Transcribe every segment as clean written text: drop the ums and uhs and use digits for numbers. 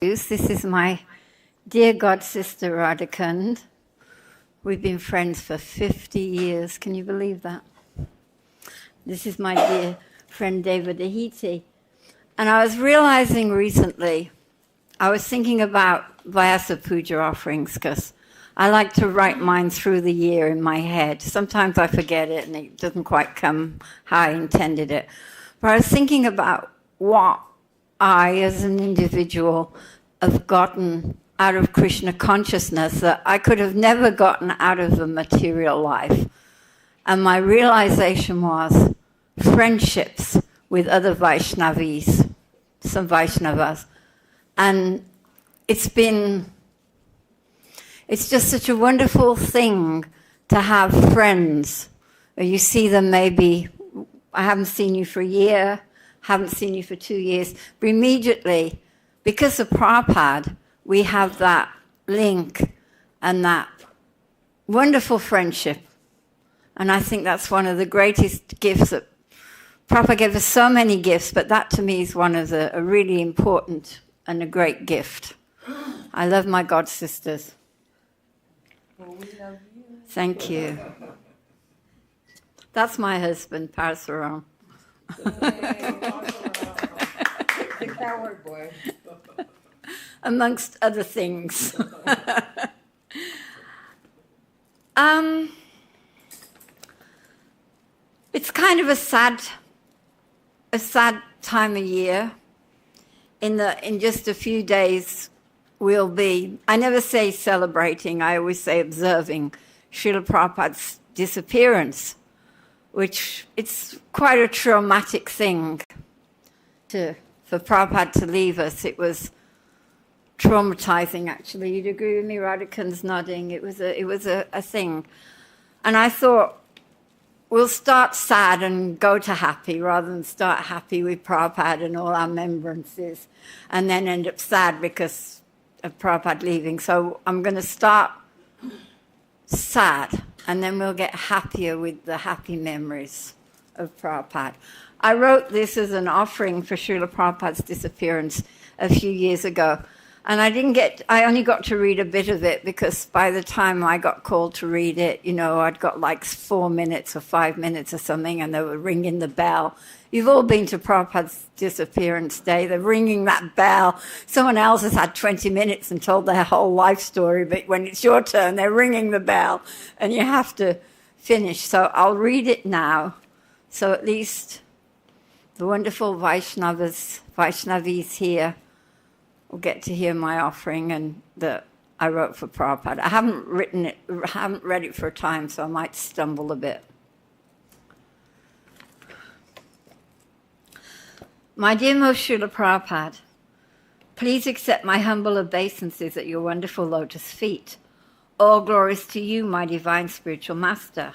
This is my dear god sister Radhikund. We've been friends for 50 years. Can you believe that? This is my dear friend David Ahiti. And I was realizing recently, I was thinking about Vyasa Puja offerings because I like to write mine through the year in my head. Sometimes I forget it and it doesn't quite come how I intended it. But I was thinking about what I, as an individual, have gotten out of Krishna consciousness that I could have never gotten out of the material life. And my realization was friendships with other Vaishnavis, some Vaishnavas. And it's just such a wonderful thing to have friends. You see them maybe, I haven't seen you for a year, haven't seen you for 2 years, but immediately, because of Prabhupada, we have that link and that wonderful friendship. And I think that's one of the greatest gifts that Prabhupada gave us. So many gifts, but that to me is one of a really important and a great gift. I love my god sisters. Well, we love you. Thank you. That's my husband, Parasuram. The coward boy. Amongst other things. It's kind of a sad time of year. In just a few days, we'll be, I never say celebrating, I always say observing Srila Prabhupada's disappearance, which it's quite a traumatic thing for Prabhupada to leave us. It was traumatizing, actually. You'd agree with me, Radhikund's nodding. It was a thing. And I thought, we'll start sad and go to happy rather than start happy with Prabhupada and all our remembrances and then end up sad because of Prabhupada leaving. So I'm going to start sad and then we'll get happier with the happy memories of Prabhupada. I wrote this as an offering for Srila Prabhupada's disappearance a few years ago. And I only got to read a bit of it because by the time I got called to read it, I'd got like 4 minutes or 5 minutes or something and they were ringing the bell. You've all been to Prabhupada's disappearance day. They're ringing that bell. Someone else has had 20 minutes and told their whole life story, but when it's your turn, they're ringing the bell and you have to finish. So I'll read it now. So at least the wonderful Vaishnavis here will get to hear my offering and that I wrote for Prabhupada. I haven't read it for a time, so I might stumble a bit. My dear most Srila Prabhupada, please accept my humble obeisances at your wonderful lotus feet. All glories to you, my divine spiritual master.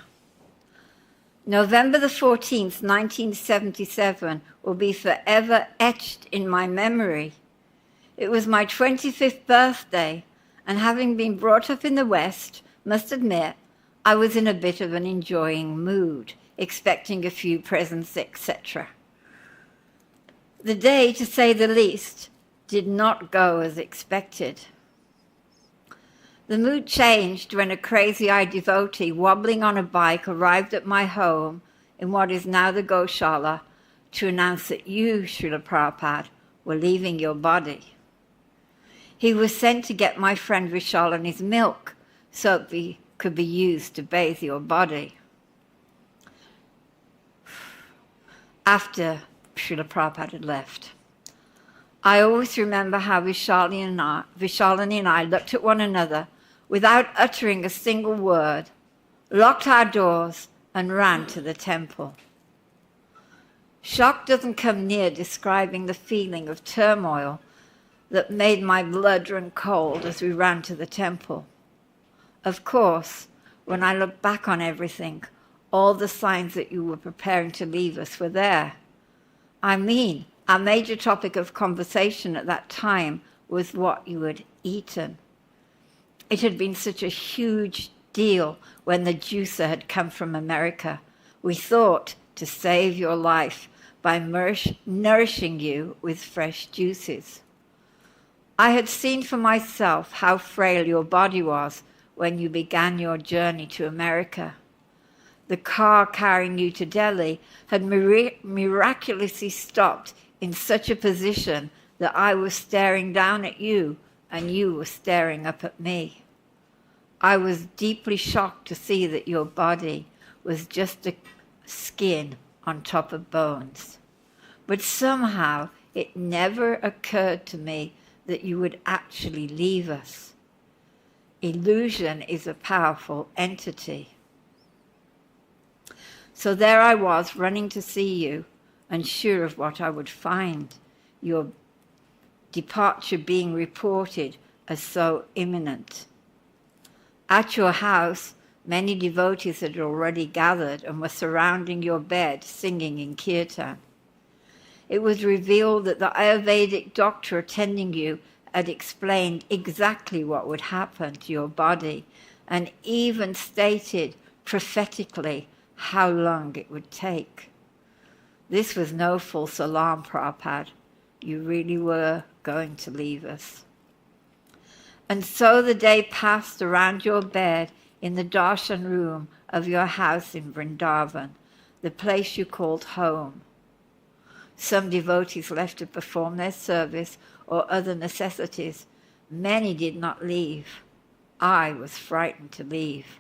November the 14th, 1977 will be forever etched in my memory. It was my 25th birthday, and having been brought up in the West, must admit, I was in a bit of an enjoying mood, expecting a few presents, etc. The day, to say the least, did not go as expected. The mood changed when a crazy-eyed devotee wobbling on a bike arrived at my home in what is now the Goshala to announce that you, Srila Prabhupada, were leaving your body. He was sent to get my friend Vishal and his milk so it could be used to bathe your body. After Srila Prabhupada had left, I always remember how Vishalini and I looked at one another without uttering a single word, locked our doors and ran to the temple. Shock doesn't come near describing the feeling of turmoil that made my blood run cold as we ran to the temple. Of course, when I look back on everything, all the signs that you were preparing to leave us were there. I mean, our major topic of conversation at that time was what you had eaten. It had been such a huge deal when the juicer had come from America. We thought to save your life by nourishing you with fresh juices. I had seen for myself how frail your body was when you began your journey to America. The car carrying you to Delhi had miraculously stopped in such a position that I was staring down at you and you were staring up at me. I was deeply shocked to see that your body was just a skin on top of bones. But somehow it never occurred to me that you would actually leave us. Illusion is a powerful entity. So there I was, running to see you, unsure of what I would find, your departure being reported as so imminent. At your house, many devotees had already gathered and were surrounding your bed, singing in kirtan. It was revealed that the Ayurvedic doctor attending you had explained exactly what would happen to your body and even stated prophetically how long it would take. This was no false alarm, Prabhupada. You really were going to leave us. And so the day passed around your bed in the darshan room of your house in Vrindavan, the place you called home. Some devotees left to perform their service or other necessities. Many did not leave. I was frightened to leave.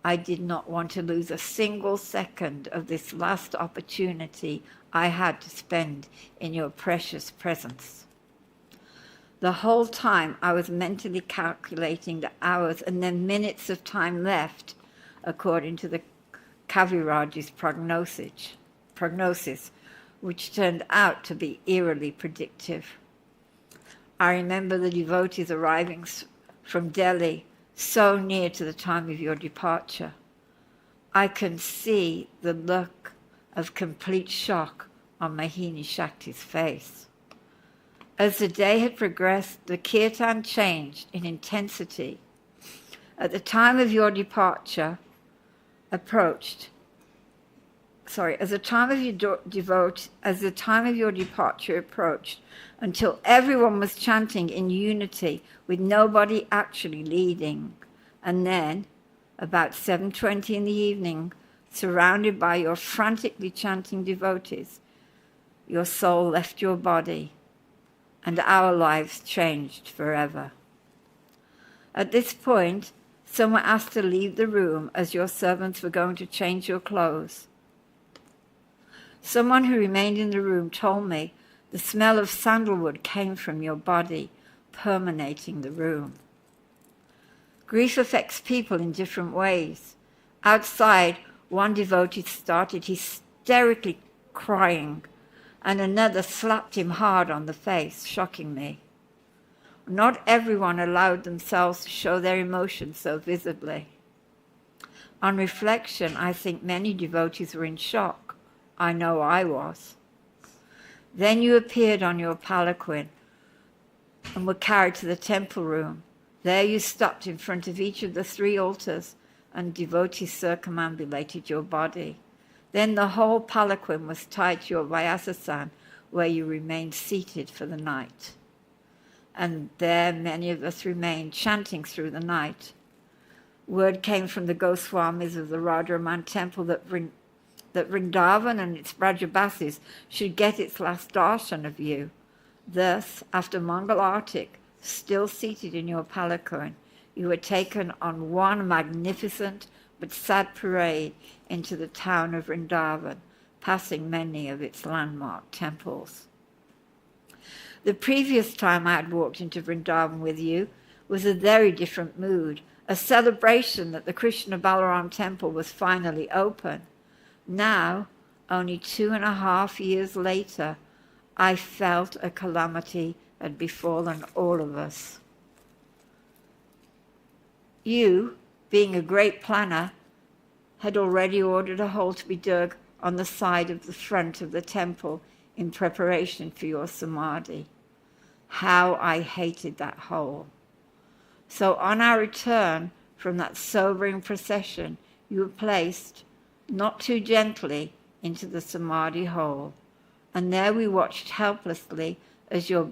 I did not want to lose a single second of this last opportunity I had to spend in your precious presence. The whole time I was mentally calculating the hours and then minutes of time left, according to the Kaviraj's prognosis, which turned out to be eerily predictive. I remember the devotees arriving from Delhi so near to the time of your departure. I can see the look of complete shock on Mahini Shakti's face. As the day had progressed, the kirtan changed in intensity. At the time of your departure approached, as the time of your departure approached, until everyone was chanting in unity with nobody actually leading. And then, about 7:20 in the evening, surrounded by your frantically chanting devotees, your soul left your body and our lives changed forever. At this point, some were asked to leave the room as your servants were going to change your clothes. Someone who remained in the room told me the smell of sandalwood came from your body, permeating the room. Grief affects people in different ways. Outside, one devotee started hysterically crying, and another slapped him hard on the face, shocking me. Not everyone allowed themselves to show their emotions so visibly. On reflection, I think many devotees were in shock. I know I was. Then you appeared on your palanquin and were carried to the temple room. There you stopped in front of each of the 3 altars, and devotees circumambulated your body. Then the whole palanquin was tied to your Vyasasan, where you remained seated for the night. And there many of us remained, chanting through the night. Word came from the Goswamis of the Radharaman temple that Vrindavan and its Brajabasis should get its last darshan of you. Thus, after Mangal Artik, still seated in your palanquin, you were taken on one magnificent but sad parade into the town of Vrindavan, passing many of its landmark temples. The previous time I had walked into Vrindavan with you was a very different mood, a celebration that the Krishna Balaram temple was finally open. Now, only 2.5 years later, I felt a calamity had befallen all of us. You, being a great planner, had already ordered a hole to be dug on the side of the front of the temple in preparation for your samadhi. How I hated that hole. So on our return from that sobering procession, you were placed, not too gently, into the samadhi hole, and there we watched helplessly as your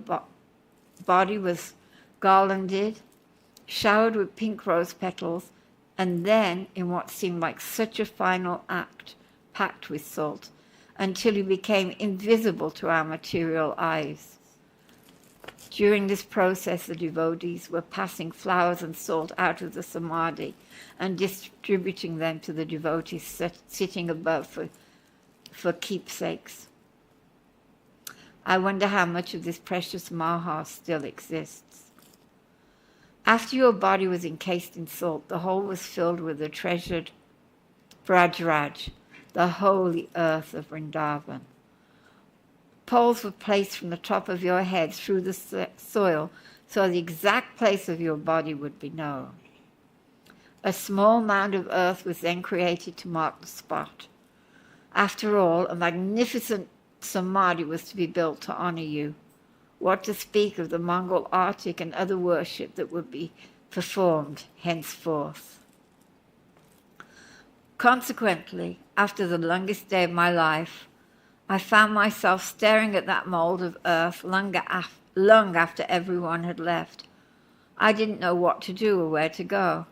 body was garlanded, showered with pink rose petals, and then, in what seemed like such a final act, packed with salt, until he became invisible to our material eyes. During this process, the devotees were passing flowers and salt out of the samadhi and distributing them to the devotees sitting above for keepsakes. I wonder how much of this precious maha still exists. After your body was encased in salt, the whole was filled with the treasured Braj, the holy earth of Vrindavan. Poles were placed from the top of your head through the soil so the exact place of your body would be known. A small mound of earth was then created to mark the spot. After all, a magnificent samadhi was to be built to honor you. What to speak of the Mongol Arctic and other worship that would be performed henceforth. Consequently, after the longest day of my life, I found myself staring at that mold of earth long after everyone had left. I didn't know what to do or where to go.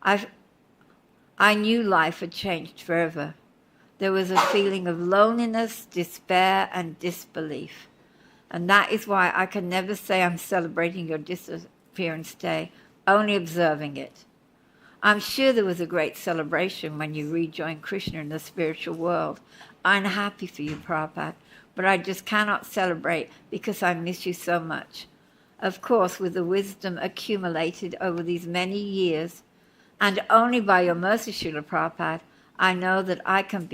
I knew life had changed forever. There was a feeling of loneliness, despair, and disbelief. And that is why I can never say I'm celebrating your disappearance day, only observing it. I'm sure there was a great celebration when you rejoined Krishna in the spiritual world. I'm happy for you, Prabhupada, but I just cannot celebrate because I miss you so much. Of course, with the wisdom accumulated over these many years, and only by your mercy, Srila Prabhupada, I know that I can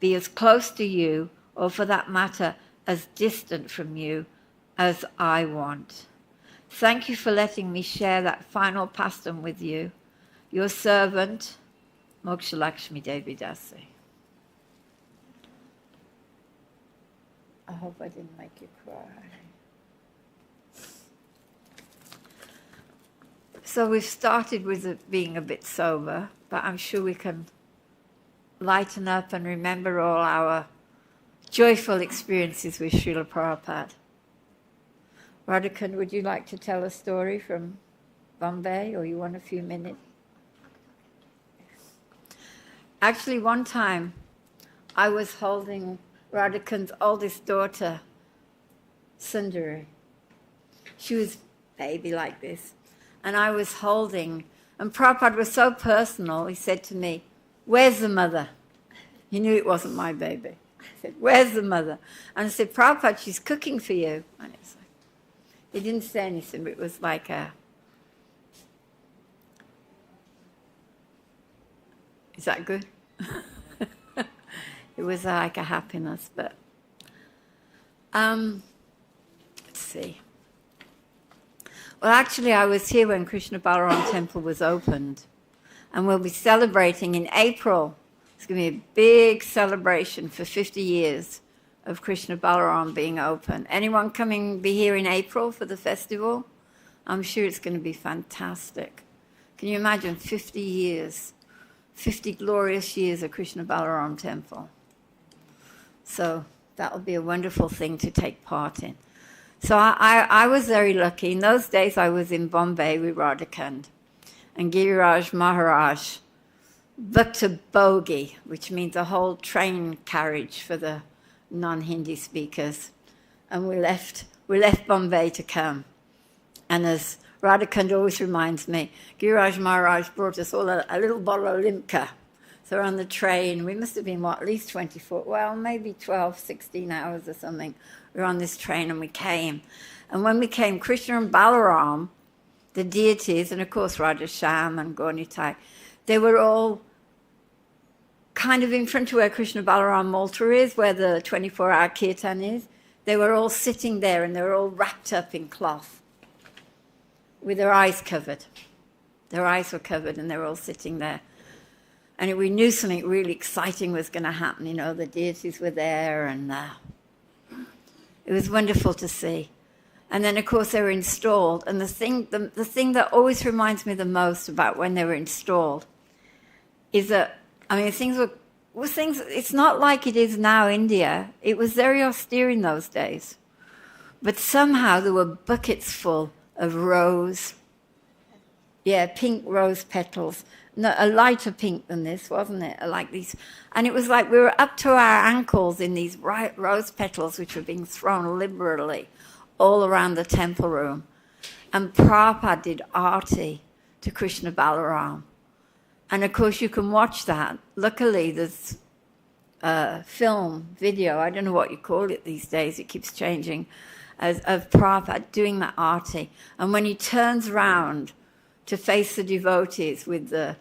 be as close to you, or for that matter, as distant from you as I want. Thank you for letting me share that final pastime with you. Your servant, Moksha Lakshmi Devi Dasi. I hope I didn't make you cry. So we've started with it being a bit sober, but I'm sure we can lighten up and remember all our joyful experiences with Srila Prabhupada. Radhikund, would you like to tell a story from Bombay, or you want a few minutes? Actually, one time I was holding Radhikund's oldest daughter, Sundari. She was baby like this. And I was holding, and Prabhupada was so personal, he said to me, "Where's the mother?" He knew it wasn't my baby. He said, "Where's the mother?" And I said, "Prabhupada, she's cooking for you." And it's like, he didn't say anything, but it was like a, is that good? It was like a happiness, but let's see. Well, actually, I was here when Krishna Balaram Temple was opened, and we'll be celebrating in April. It's going to be a big celebration for 50 years of Krishna Balaram being open. Anyone be here in April for the festival? I'm sure it's going to be fantastic. Can you imagine 50 years, 50 glorious years of Krishna Balaram Temple? So that'll be a wonderful thing to take part in. So I was very lucky. In those days, I was in Bombay with Radhikund and Giriraj Maharaj booked a bogie, which means a whole train carriage for the non-Hindi speakers. And we left Bombay to come. And as Radhikund always reminds me, Giriraj Maharaj brought us all a little bottle of limca. So we're on the train. We must have been, at least 24, well, maybe 12, 16 hours or something. We were on this train and we came. And when we came, Krishna and Balaram, the deities, and of course Radhasham and Gaunitai, they were all kind of in front of where Krishna Balaram altar is, where the 24-hour kirtan is. They were all sitting there and they were all wrapped up in cloth with their eyes covered. Their eyes were covered and they were all sitting there. And we knew something really exciting was going to happen. You know, the deities were there, and it was wonderful to see. And then, of course, they were installed. And the thing that always reminds me the most about when they were installed is that, things were it's not like it is now, India. It was very austere in those days. But somehow there were buckets full of rose, pink rose petals. No, a lighter pink than this, wasn't it? Like these, and it was like we were up to our ankles in these rose petals, which were being thrown liberally all around the temple room. And Prabhupada did arti to Krishna Balaram. And of course you can watch that. Luckily there's film, video, I don't know what you call it these days, it keeps changing, of Prabhupada doing that arti. And when he turns round to face the devotees with the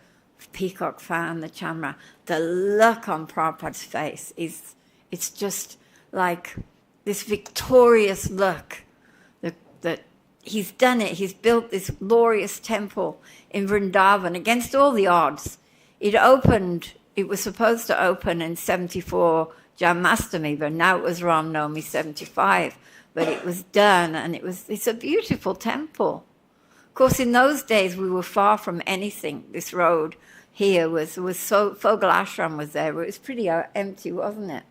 peacock fan, the chamra, the look on Prabhupada's face it's just like this victorious look that he's done it. He's built this glorious temple in Vrindavan against all the odds. It was supposed to open in 74 Janmashtami, but now it was Ram Navami 75. But it was done, and it's a beautiful temple. Of course, in those days, we were far from anything. This road here was so, Fogal Ashram was there. It was pretty empty, wasn't it?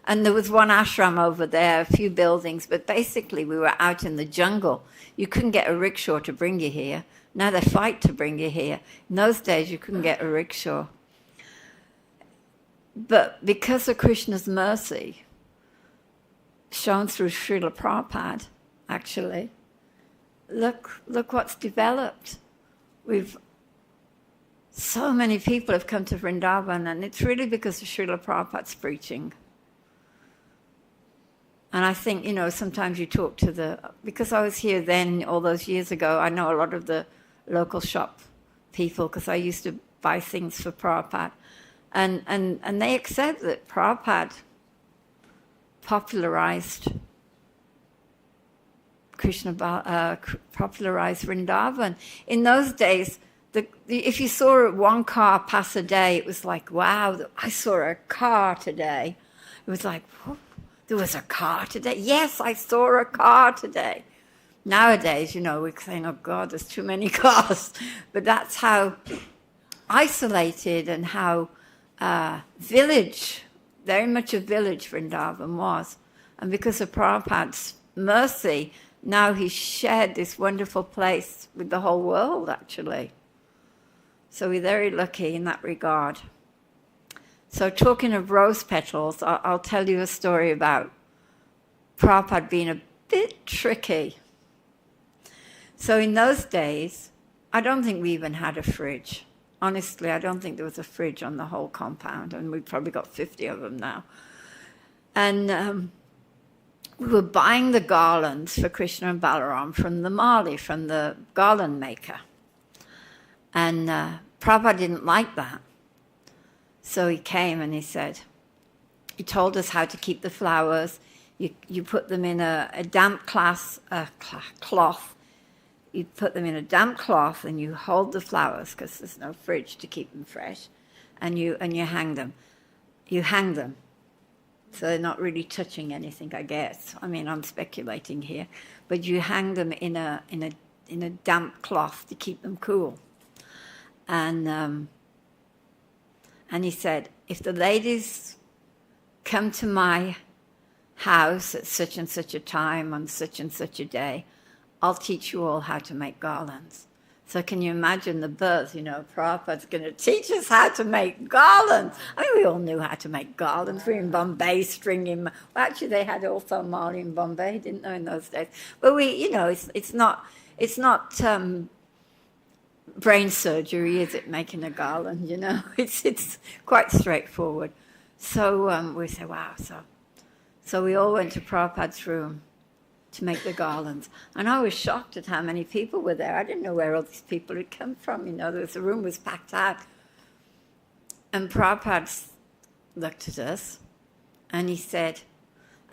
And there was one ashram over there, a few buildings, but basically we were out in the jungle. You couldn't get a rickshaw to bring you here. Now they fight to bring you here. In those days, you couldn't get a rickshaw. But because of Krishna's mercy, shown through Srila Prabhupada, actually, look what's developed. So many people have come to Vrindavan, and it's really because of Srila Prabhupada's preaching. And I think, sometimes you talk to because I was here then, all those years ago, I know a lot of the local shop people, because I used to buy things for Prabhupada. And they accept that Prabhupada popularized popularized Vrindavan. In those days, if you saw one car pass a day, it was like, wow, I saw a car today. It was like, whoa, there was a car today? Yes, I saw a car today. Nowadays, we're saying, oh God, there's too many cars. But that's how isolated and how very much a village Vrindavan was. And because of Prabhupada's mercy, now he's shared this wonderful place with the whole world, actually. So we're very lucky in that regard. So talking of rose petals, I'll tell you a story about Prabhupada being a bit tricky. So in those days, I don't think we even had a fridge. Honestly, I don't think there was a fridge on the whole compound, and we've probably got 50 of them now. And we were buying the garlands for Krishna and Balaram from the Mali, from the garland maker. And Prabhupada didn't like that. So he came and he told us how to keep the flowers. You put them in a damp cloth. You put them in a damp cloth and you hold the flowers, because there's no fridge to keep them fresh, and you hang them. You hang them, so they're not really touching anything, I guess. I mean, I'm speculating here, but you hang them in a damp cloth to keep them cool. And he said, if the ladies come to my house at such and such a time on such and such a day, I'll teach you all how to make garlands. So can you imagine the birth? Prabhupada's going to teach us how to make garlands. I mean, we all knew how to make garlands. We were in Bombay stringing. Well, actually, they had also Mali in Bombay, didn't they, in those days? But it's not brain surgery, is it, making a garland? It's quite straightforward. So we say, wow. So we all went to Prabhupada's room to make the garlands. And I was shocked at how many people were there. I didn't know where all these people had come from. The room was packed out. And Prabhupada looked at us and he said,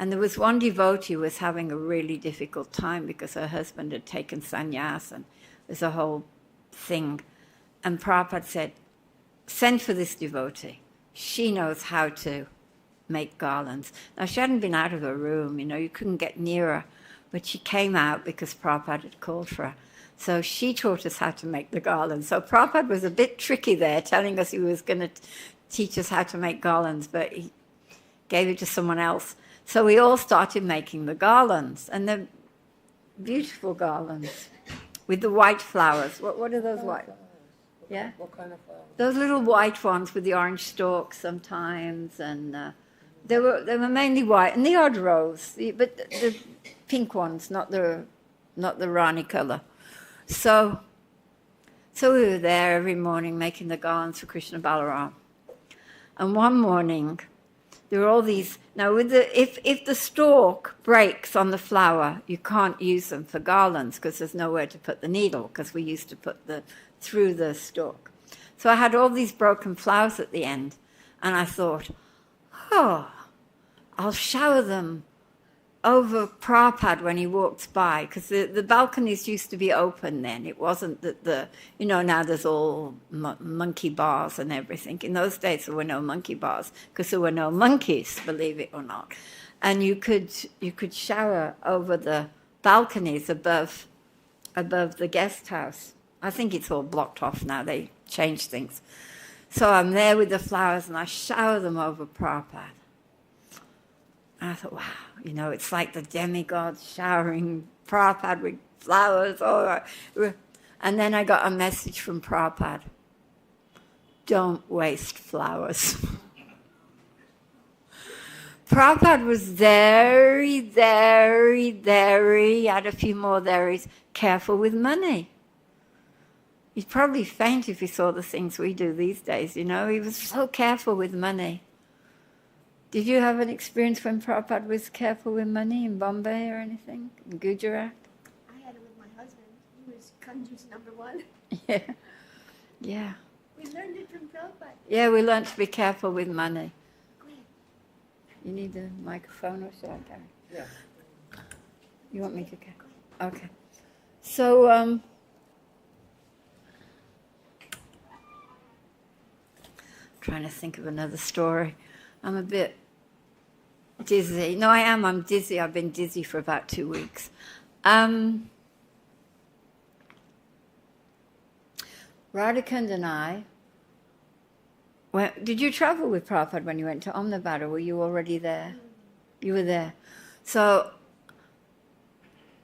and there was one devotee who was having a really difficult time because her husband had taken sannyas, and there's a whole thing. And Prabhupada said, send for this devotee. She knows how to make garlands. Now, she hadn't been out of her room, you couldn't get near her. But she came out because Prabhupada had called for her. So she taught us how to make the garlands. So Prabhupada was a bit tricky there, telling us he was going to teach us how to make garlands, but he gave it to someone else. So we all started making the garlands, and they're beautiful garlands with the white flowers. What are those white? Yeah? What kind of flowers? Those little white ones with the orange stalks sometimes, and they were mainly white, and the odd rose, but the pink ones, not the Rani colour. So we were there every morning making the garlands for Krishna Balaram. And one morning, there were all these. Now, if the stalk breaks on the flower, you can't use them for garlands because there's nowhere to put the needle, because we used to put through the stalk. So I had all these broken flowers at the end, and I thought, I'll shower them over Prabhupada when he walks by, because the balconies used to be open then. It wasn't that now there's all monkey bars and everything. In those days there were no monkey bars because there were no monkeys, believe it or not. And you could shower over the balconies above the guest house. I think it's all blocked off now. They changed things. So I'm there with the flowers and I shower them over Prabhupada. And I thought, wow, it's like the demigods showering Prabhupada with flowers. And then I got a message from Prabhupada. Don't waste flowers. Prabhupada was very, very, very, add a few more there's, careful with money. He'd probably faint if he saw the things we do these days, He was so careful with money. Did you have an experience when Prabhupada was careful with money in Bombay or anything? In Gujarat? I had it with my husband. He was Kanjus #1. Yeah. Yeah. We learned it from Prabhupada. Yeah, we learned to be careful with money. Go ahead. You need a microphone or shall I carry? Yeah. You want me to carry? Okay. So, trying to think of another story. I'm a bit dizzy. No, I am. I'm dizzy. I've been dizzy for about 2 weeks. Radhakund and I did you travel with Prabhupada when you went to Ahmedabad, or were you already there? You were there. So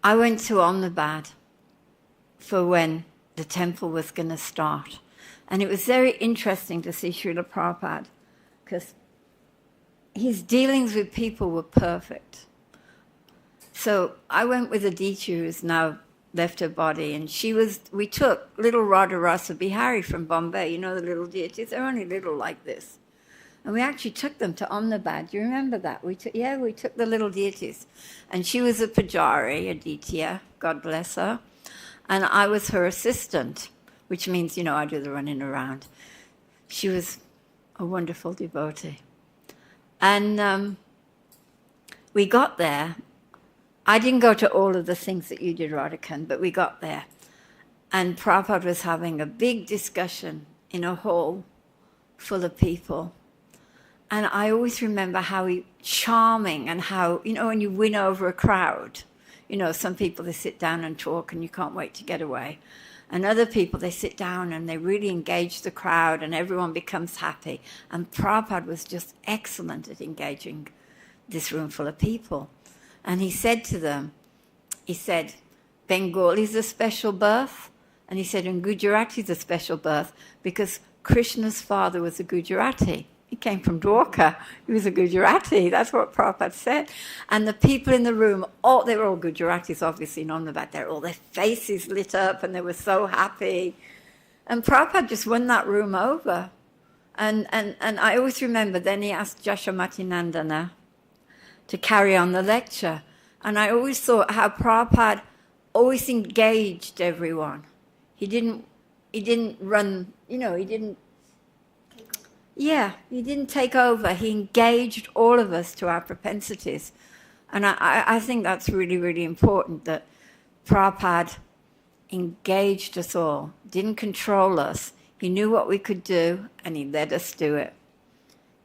I went to Ahmedabad for when the temple was going to start. And it was very interesting to see Srila Prabhupada, because his dealings with people were perfect. So I went with Aditya, who's now left her body, and we took little Radha Rasa Bihari from Bombay, the little deities, they're only little like this. And we actually took them to Ahmedabad. Do you remember that? We took the little deities. And she was a Pujari, Aditya, God bless her. And I was her assistant, which means, I do the running around. She was a wonderful devotee. And we got there. I didn't go to all of the things that you did, Radhakund, but we got there. And Prabhupada was having a big discussion in a hall full of people. And I always remember how charming and how, when you win over a crowd, some people, they sit down and talk and you can't wait to get away. And other people, they sit down and they really engage the crowd and everyone becomes happy. And Prabhupada was just excellent at engaging this room full of people. And he said to them, Bengal is a special birth. And he said, and Gujarati is a special birth because Krishna's father was a Gujarati. He came from Dwarka. He was a Gujarati. That's what Prabhupada said. And the people in the room, they were all Gujaratis, obviously, in Ahmedabad. All their faces lit up and they were so happy. And Prabhupada just won that room over. And I always remember then he asked Jashamati Nandana to carry on the lecture. And I always thought how Prabhupada always engaged everyone. He didn't run, he didn't take over. He engaged all of us to our propensities. And I think that's really, really important, that Prabhupada engaged us all, didn't control us. He knew what we could do, and he let us do it.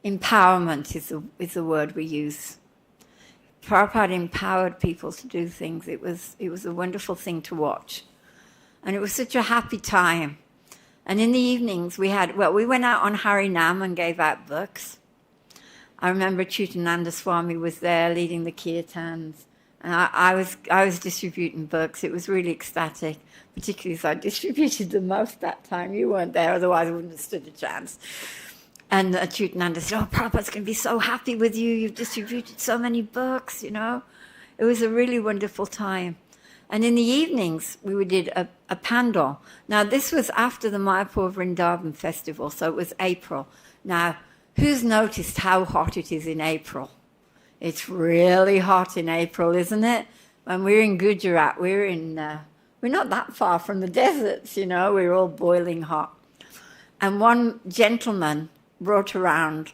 Empowerment is the word we use. Prabhupada empowered people to do things. It was a wonderful thing to watch. And it was such a happy time. And in the evenings we went out on Harinam and gave out books. I remember Chutananda Swami was there leading the kirtans. And I was distributing books. It was really ecstatic, particularly as I distributed the most that time. You weren't there, otherwise I wouldn't have stood a chance. And Chutananda said, "Oh, Prabhupada's going to be so happy with you. You've distributed so many books, you know." It was a really wonderful time. And in the evenings, we did a pandal. Now, this was after the Mayapur Vrindavan festival, so it was April. Now, who's noticed how hot it is in April? It's really hot in April, isn't it? When we're in Gujarat, we're not that far from the deserts, you know, we're all boiling hot. And one gentleman brought around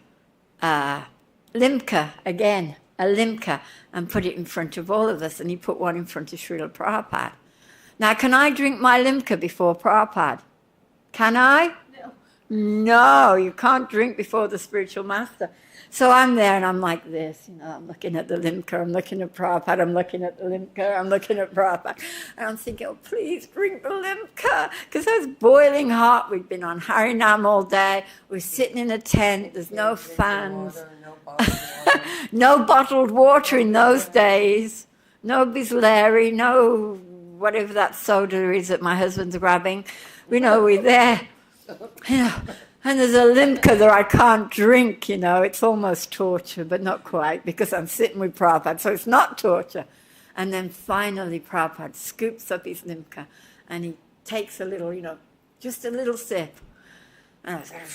limca again, a limca, and put it in front of all of us, and he put one in front of Srila Prabhupada. Now, can I drink my limca before Prabhupada? Can I? No. No, you can't drink before the spiritual master. So I'm there and I'm like this, you know, I'm looking at the limca, I'm looking at Prabhupada, I'm looking at the limca, I'm looking at Prabhupada. And I'm thinking, oh, please drink the limca, because it was boiling hot. We'd been on Harinam all day. We're sitting in a tent. There's no fans. No bottled water in those days. No Bisleri, no whatever that soda is that my husband's grabbing. We know we're there. You know. And there's a limca that I can't drink, you know. It's almost torture, but not quite, because I'm sitting with Prabhupada, so it's not torture. And then finally Prabhupada scoops up his limca and he takes a little, you know, just a little sip. And I was like,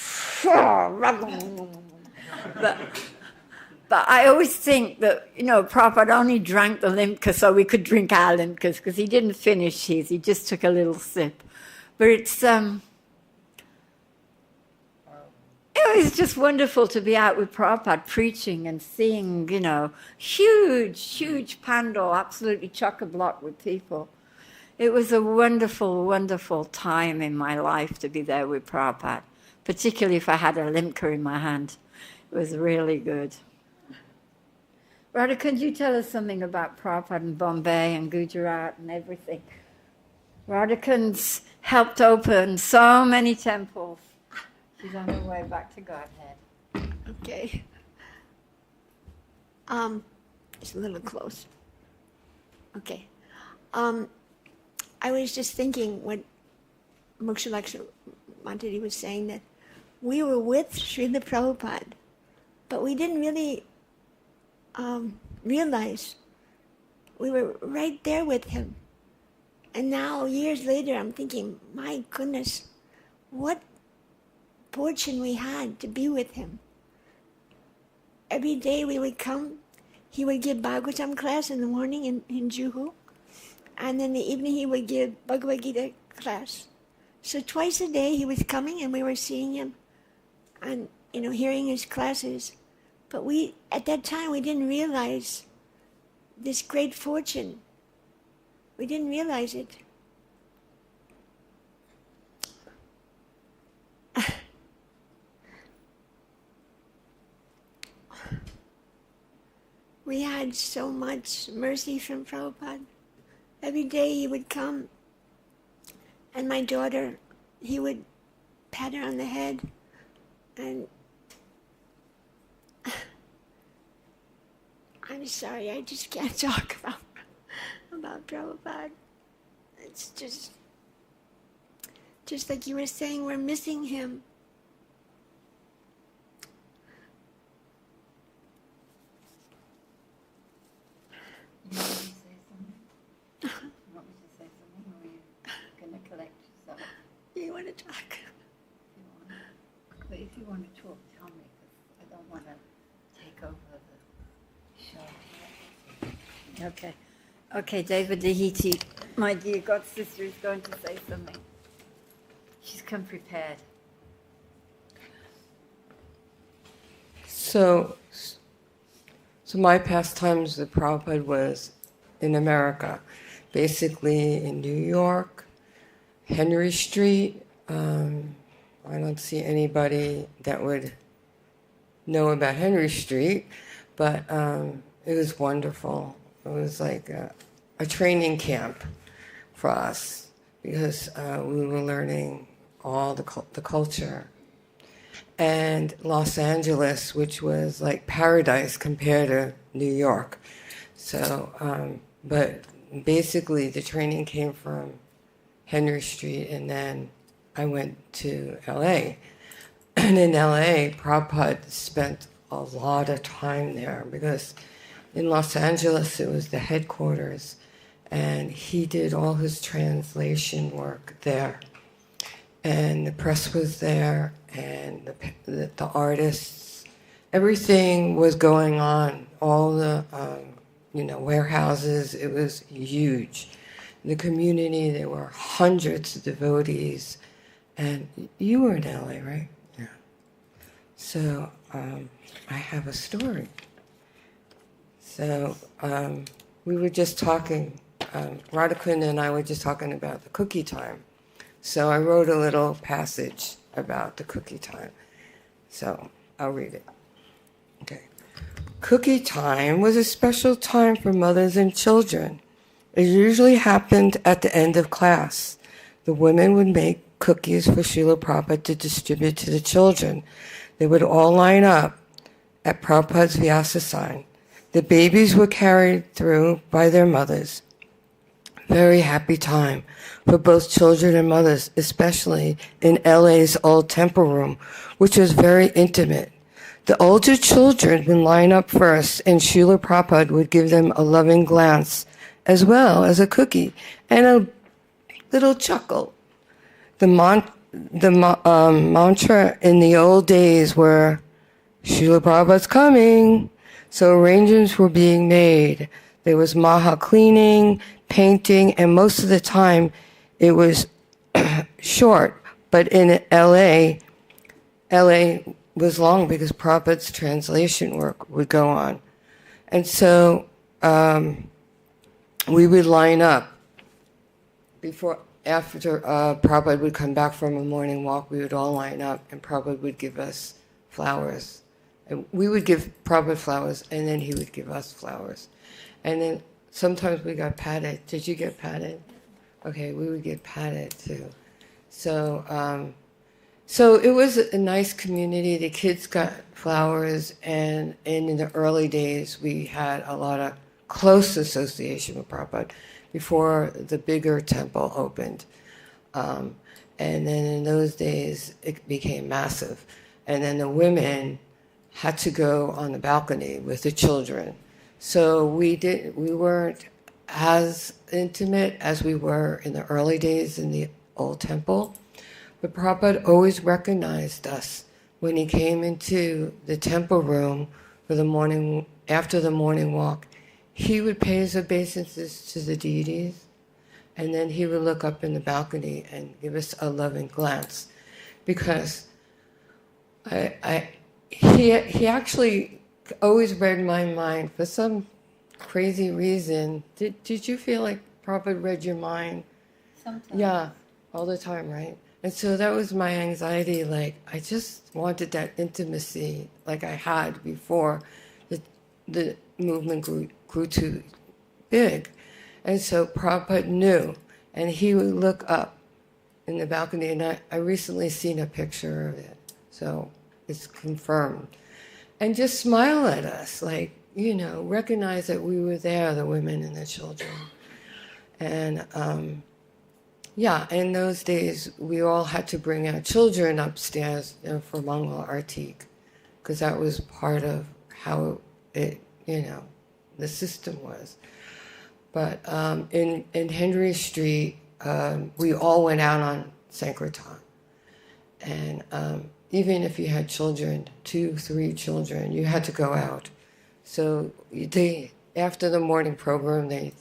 but I always think that, you know, Prabhupada only drank the limca so we could drink our limcas, because he didn't finish his, he just took a little sip. But it was just wonderful to be out with Prabhupada preaching and seeing, you know, huge pandal, absolutely chock-a-block with people. It was a wonderful, wonderful time in my life to be there with Prabhupada, particularly if I had a limca in my hand. It was really good. Radha, could you tell us something about Prabhupada in Bombay and Gujarat and everything? Radhakan's helped open so many temples. She's on her way back to Godhead. Okay. It's a little close. Okay. I was just thinking what Mokshalaksha Mataji was saying, that we were with Srila Prabhupada, but we didn't really realize we were right there with him. And now, years later, I'm thinking, my goodness, what fortune we had to be with him. Every day we would come, he would give Bhagavatam class in the morning in Juhu, and in the evening he would give Bhagavad Gita class. So twice a day he was coming and we were seeing him and, you know, hearing his classes. But at that time we didn't realize this great fortune. We didn't realize it. We had so much mercy from Prabhupada. Every day he would come, and my daughter, he would pat her on the head, and I'm sorry, I just can't talk about Prabhupada. It's just like you were saying, we're missing him. You want me to say something? You want me to say something, or are you going to collect yourself? You want to talk? If you want. But if you want to talk, tell me, because I don't want to take over the show. Okay. Okay, David Dahiti, my dear God sister, is going to say something. She's come prepared. So my pastimes with Prabhupada was in America, basically in New York, Henry Street. I don't see anybody that would know about Henry Street, but it was wonderful. It was like a training camp for us, because we were learning all the culture. and Los Angeles, which was like paradise compared to New York. So, but basically the training came from Henry Street, and then I went to LA. And in LA, Prabhupada spent a lot of time there because in Los Angeles it was the headquarters, and he did all his translation work there. And the press was there, and the artists, everything was going on, all the warehouses. It was huge. In the community, there were hundreds of devotees, and you were in LA, right? Yeah. So I have a story. So we were just talking, Radhakrishna and I were just talking about the cookie time. So I wrote a little passage about the cookie time. So I'll read it. Okay. Cookie time was a special time for mothers and children. It usually happened at the end of class. The women would make cookies for Srila Prabhupada to distribute to the children. They would all line up at Prabhupada's Vyasa sign. The babies were carried through by their mothers. Very happy time for both children and mothers, especially in LA's old temple room, which was very intimate. The older children would line up first, and Srila Prabhupada would give them a loving glance, as well as a cookie and a little chuckle. The mantra in the old days were, Srila Prabhupada's coming. So arrangements were being made. There was maha cleaning, painting, and most of the time it was short. But in LA was long because Prabhupada's translation work would go on. And so we would line up after Prabhupada would come back from a morning walk. We would all line up, and Prabhupada would give us flowers. And we would give Prabhupada flowers, and then he would give us flowers. And then sometimes we got patted. Did you get patted? Okay, we would get patted too. So it was a nice community. The kids got flowers, and in the early days, we had a lot of close association with Prabhupada before the bigger temple opened. And then in those days, it became massive. And then the women had to go on the balcony with the children. So we weren't as intimate as we were in the early days in the old temple. But Prabhupada always recognized us when he came into the temple room for the morning, after the morning walk. He would pay his obeisances to the deities, and then he would look up in the balcony and give us a loving glance, because he actually always read my mind for some crazy reason. Did you feel like Prabhupada read your mind? Sometimes. Yeah, all the time, right? And so that was my anxiety. Like, I just wanted that intimacy like I had before the movement grew too big. And so Prabhupada knew, and he would look up in the balcony, and I recently seen a picture of it, so it's confirmed. And just smile at us, like, recognize that we were there, the women and the children. And in those days, we all had to bring our children upstairs for Mangal Artik, because that was part of how it, the system was. But in Henry Street, we all went out on Sankirtan. And even if you had children, 2, 3 children, you had to go out. So after the morning program, they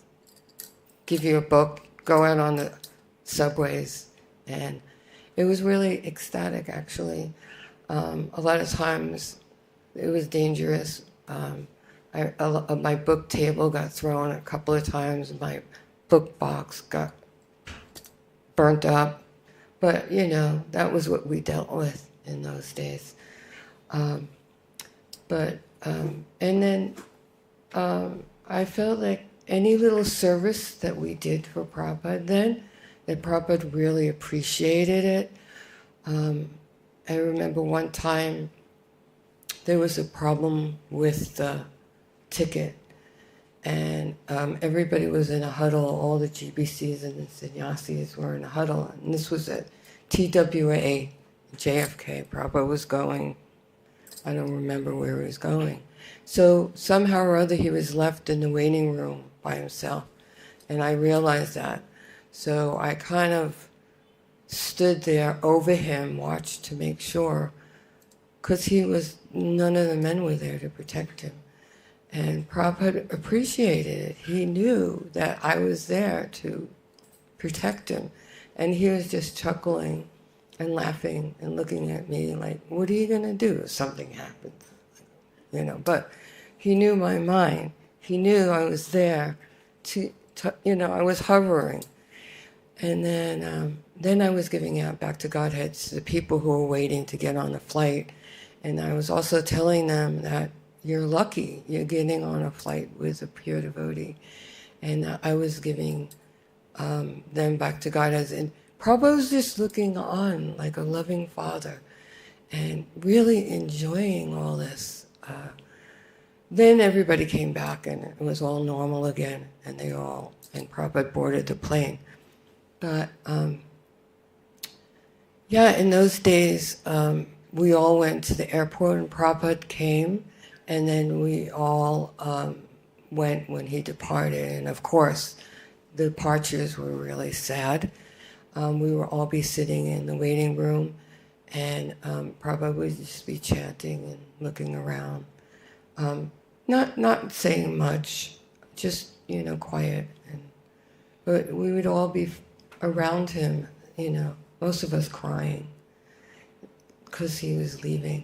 give you a book, go out on the subways, and it was really ecstatic, actually. A lot of times it was dangerous. My book table got thrown a couple of times. My book box got burnt up. But, that was what we dealt with in those days. And then I felt like any little service that we did for Prabhupada then, that Prabhupada really appreciated it. I remember one time there was a problem with the ticket, and everybody was in a huddle. All the GBCs and the sannyasis were in a huddle, and this was at TWA, JFK. Prabhupada was going. I don't remember where he was going. So somehow or other he was left in the waiting room by himself, and I realized that. So I kind of stood there over him, watched to make sure, because none of the men were there to protect him. And Prabhupada appreciated it. He knew that I was there to protect him. And he was just chuckling and laughing and looking at me like, what are you going to do if something happens? But he knew my mind. He knew I was there I was hovering. And then I was giving out back to Godhead to the people who were waiting to get on the flight. And I was also telling them that you're lucky you're getting on a flight with a pure devotee. And I was giving them back to Godhead. And Prabhupada was just looking on like a loving father and really enjoying all this. Then everybody came back and it was all normal again, and Prabhupada boarded the plane. But in those days, we all went to the airport and Prabhupada came, and then we all went when he departed. And of course, the departures were really sad. We would all be sitting in the waiting room, and Prabhupada would just be chanting and looking around. Not saying much, just, quiet. But we would all be around him, most of us crying because he was leaving.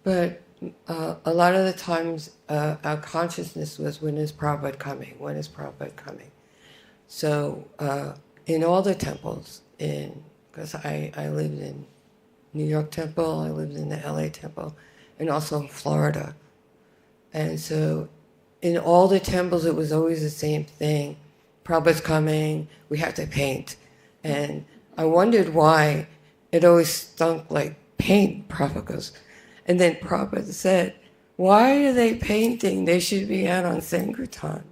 But a lot of the times our consciousness was, when is Prabhupada coming? When is Prabhupada coming? So in all the temples, because I lived in New York temple, I lived in the LA temple, and also in Florida. And so in all the temples, it was always the same thing. Prabhupada's coming, we have to paint. And I wondered why it always stunk like paint, Prabhupada goes. And then Prabhupada said, why are they painting? They should be out on Sankirtan.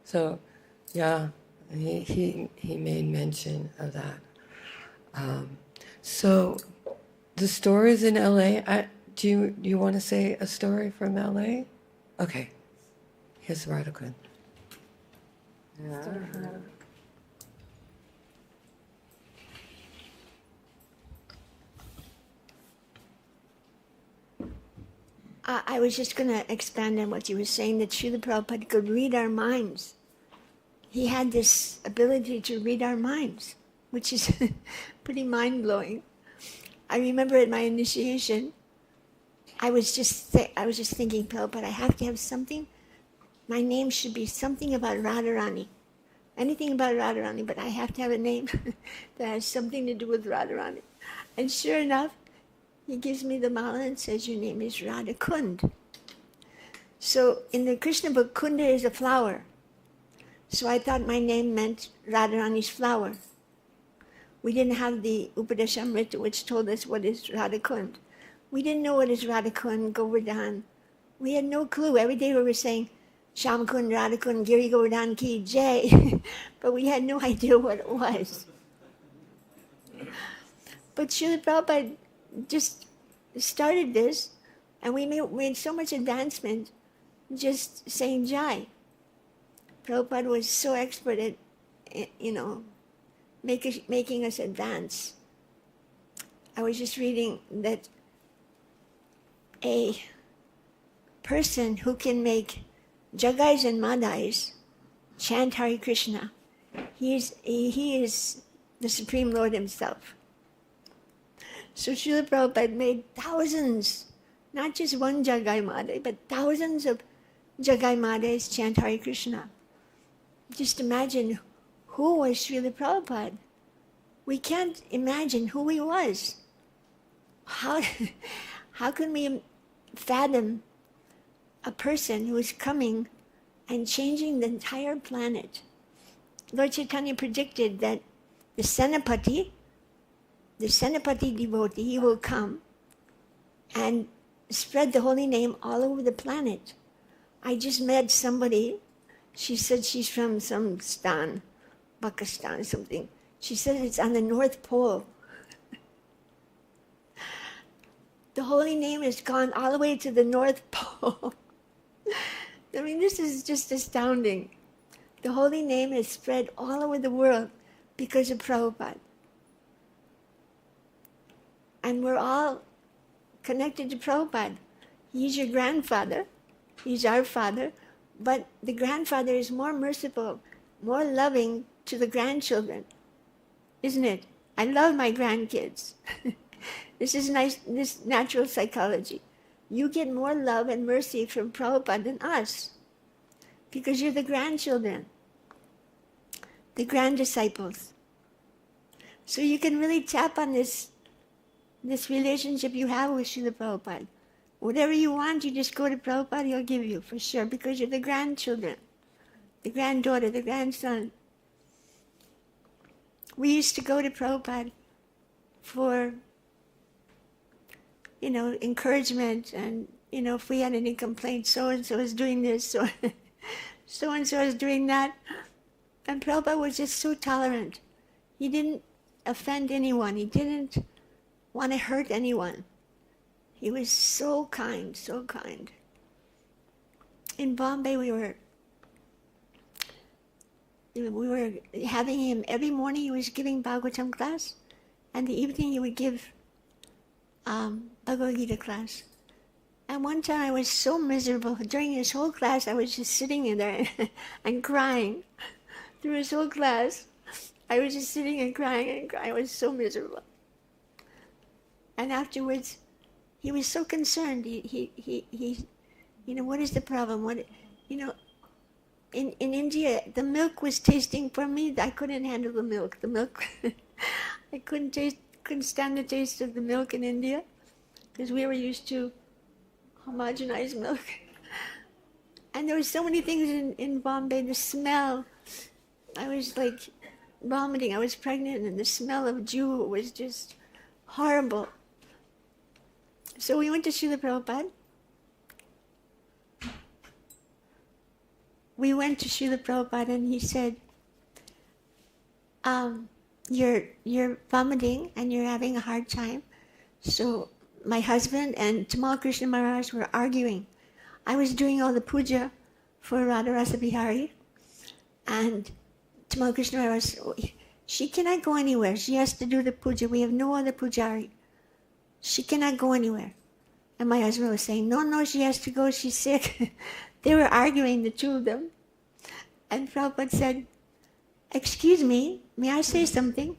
So, he made mention of that. So the stories in LA, do you want to say a story from LA? Okay, here's Radhakund. I was just going to expand on what you were saying, that Srila Prabhupada could read our minds. He had this ability to read our minds, which is pretty mind-blowing. I remember at my initiation, I was just thinking, Prabhupada, I have to have something. My name should be something about Radharani. Anything about Radharani, but I have to have a name that has something to do with Radharani. And sure enough, he gives me the mala and says, your name is Radhakund. So in the Krishna book, Kunda is a flower. So I thought my name meant Radharani's flower. We didn't have the Upadeshamrita, which told us what is Radhakund. We didn't know what is Radhakund, Govardhan. We had no clue. Every day we were saying, Shamkund, Radhakund, Giri Govardhan Ki Jai. But we had no idea what it was. But Srila Prabhupada just started this, and we made so much advancement just saying Jai. Prabhupada was so expert at, making us advance. I was just reading that a person who can make Jagais and Madais chant Hare Krishna, he is the Supreme Lord himself. So Srila Prabhupada made thousands, not just one Jagai Madai, but thousands of Jagai Madais chant Hare Krishna. Just imagine who was Srila Prabhupada. We can't imagine who he was. How can we fathom a person who is coming and changing the entire planet? Lord Chaitanya predicted that the Senapati the Senapati devotee, he will come and spread the holy name all over the planet. I just met somebody, she said she's from some stan, Pakistan, something. She said it's on the North Pole. The holy name has gone all the way to the North Pole. I mean, this is just astounding. The holy name is spread all over the world because of Prabhupada. And we're all connected to Prabhupada. He's your grandfather. He's our father. But the grandfather is more merciful, more loving to the grandchildren. Isn't it? I love my grandkids. This is nice, this natural psychology. You get more love and mercy from Prabhupada than us, because you're the grandchildren, the grand disciples. So you can really tap on this relationship you have with Srila Prabhupada. Whatever you want, you just go to Prabhupada, he'll give you, for sure, because you're the grandchildren, the granddaughter, the grandson. We used to go to Prabhupada for, encouragement, and, if we had any complaints, so-and-so is doing this, so-and-so is doing that. And Prabhupada was just so tolerant. He didn't offend anyone. He didn't want to hurt anyone. He was so kind, so kind. In Bombay, we were having him, every morning he was giving Bhagavatam class, and the evening he would give Bhagavad Gita class. And one time I was so miserable. During his whole class, I was just sitting in there and crying. Through his whole class, I was just sitting and crying. I was so miserable. And afterwards, he was so concerned. He what is the problem? In India, the milk was tasting for me. I couldn't handle the milk. I couldn't stand the taste of the milk in India, because we were used to homogenized milk. And there were so many things in Bombay. The smell, I was like vomiting. I was pregnant, and the smell of Jew was just horrible. So we went to Srila Prabhupada. We went to Srila Prabhupada, and he said, you're vomiting and you're having a hard time. So my husband and Tamal Krishna Maharaj were arguing. I was doing all the puja for Radharasa Bihari, and Tamal Krishna Maharaj, she cannot go anywhere. She has to do the puja. We have no other pujari. She cannot go anywhere. And my husband was saying, no, she has to go, she's sick. They were arguing, the two of them. And Prabhupada said, excuse me, may I say something?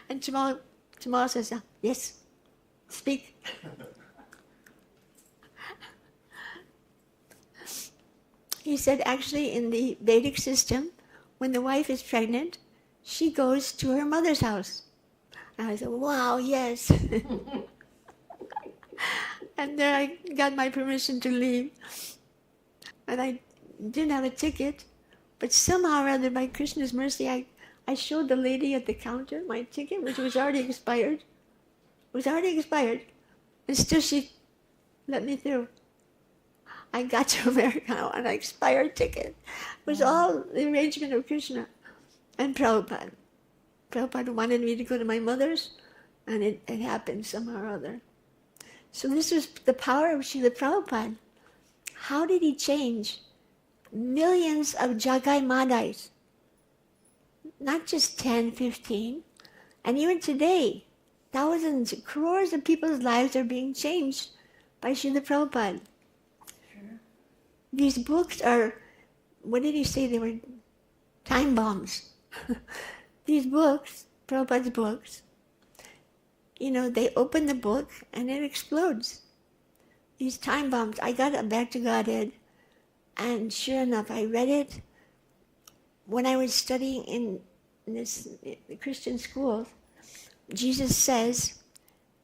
And Tamal says, yes, speak. He said, actually, in the Vedic system, when the wife is pregnant, she goes to her mother's house. And I said, wow, yes. And then I got my permission to leave. And I didn't have a ticket, but somehow or other, by Krishna's mercy, I showed the lady at the counter my ticket, which was already expired. It was already expired. And still she let me through. I got to America on an expired ticket. It was all the arrangement of Krishna and Prabhupada. Prabhupada wanted me to go to my mother's, and it happened somehow or other. So this was the power of Srila Prabhupada. How did he change millions of Jagai Madais? Not just 10, 15. And even today, thousands, crores of people's lives are being changed by Srila Prabhupada. Sure. These books are, what did he say? They were time bombs. These books, Prabhupada's books, they open the book and it explodes. These time bombs. I got it back to Godhead, and sure enough, I read it when I was studying in the Christian schools. Jesus says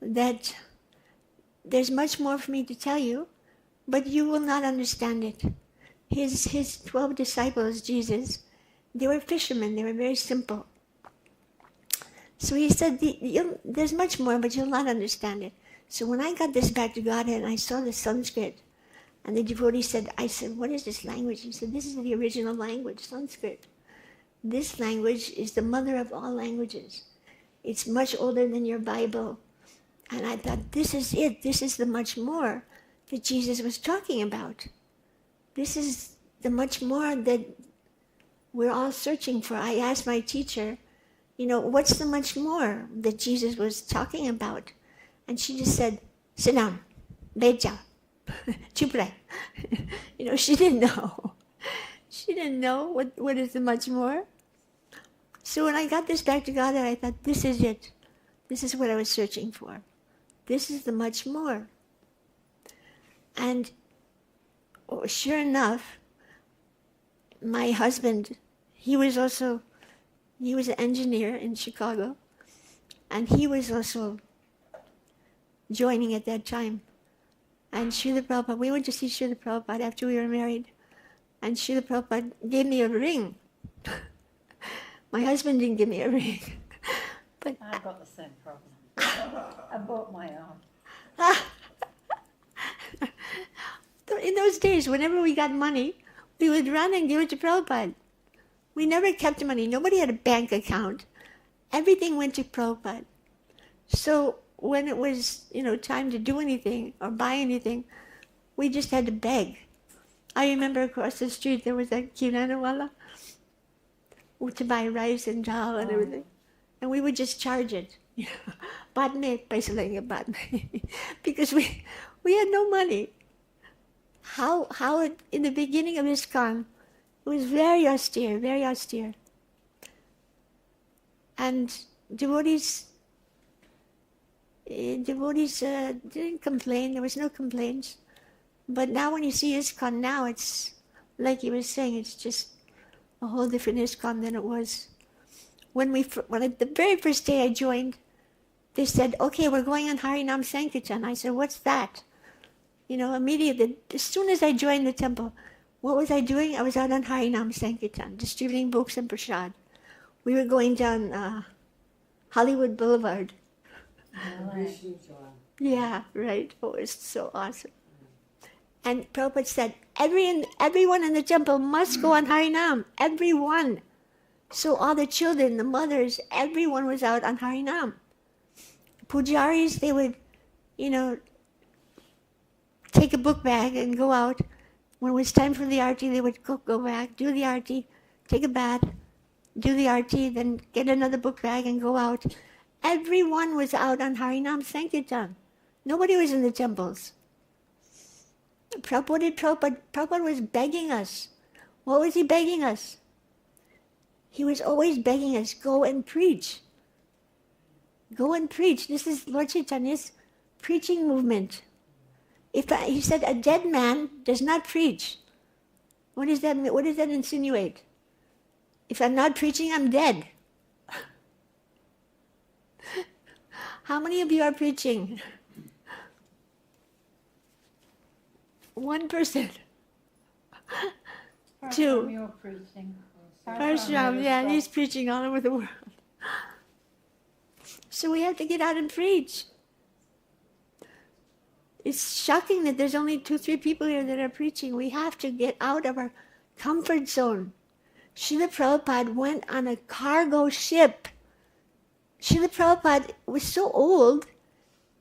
that there's much more for me to tell you, but you will not understand it. His 12 disciples, Jesus, they were fishermen. They were very simple. So he said, there's much more, but you'll not understand it. So when I got this back to Godhead and I saw the Sanskrit, and the devotee said, I said, what is this language? He said, this is the original language, Sanskrit. This language is the mother of all languages. It's much older than your Bible. And I thought, this is it. This is the much more that Jesus was talking about. This is the much more that we're all searching for. I asked my teacher, what's the much more that Jesus was talking about? And she just said, sit down, beja, chup. She didn't know. She didn't know what is the much more. So when I got this back to God, I thought, this is it. This is what I was searching for. This is the much more. And sure enough, my husband, he was an engineer in Chicago, and he was also joining at that time. And Srila Prabhupada, we went to see Srila Prabhupada after we were married, and Srila Prabhupada gave me a ring. My husband didn't give me a ring. But I've got the same problem. I bought my own. In those days, whenever we got money, we would run and give it to Prabhupada. We never kept money. Nobody had a bank account. Everything went to Prabhupada. So when it was, time to do anything or buy anything, we just had to beg. I remember across the street there was a Kiranawala to buy rice and dal and everything. And we would just charge it. Baad mein paisa lenge, baad mein. Because we had no money. How in the beginning of ISKCON, it was very austere, very austere. And devotees didn't complain. There was no complaints. But now when you see ISKCON now, it's like he was saying, it's just a whole different ISKCON than it was. When the very first day I joined, they said, okay, we're going on Harinam Sankirtan. I said, what's that? Immediately, as soon as I joined the temple, what was I doing? I was out on Harinam Sankirtan, distributing books and prasad. We were going down Hollywood Boulevard. Yeah, right. Oh, it's so awesome. And Prabhupada said, everyone in the temple must go on Harinam. Everyone. So all the children, the mothers, everyone was out on Harinam. Pujaris, they would, take a book bag and go out. When it was time for the arti, they would go back, do the arti, take a bath, do the arti, then get another book bag and go out. Everyone was out on Harinam Sankirtan. Nobody was in the temples. Prabhupada was begging us. What was he begging us? He was always begging us, go and preach. Go and preach. This is Lord Chaitanya's preaching movement. He said, a dead man does not preach. What does that insinuate? If I'm not preaching, I'm dead. How many of you are preaching? One person. Two. You're preaching. Parshram, yeah, he's preaching all over the world. So we have to get out and preach. It's shocking that there's only 2-3 people here that are preaching. We have to get out of our comfort zone. Srila Prabhupada went on a cargo ship. Srila Prabhupada was so old,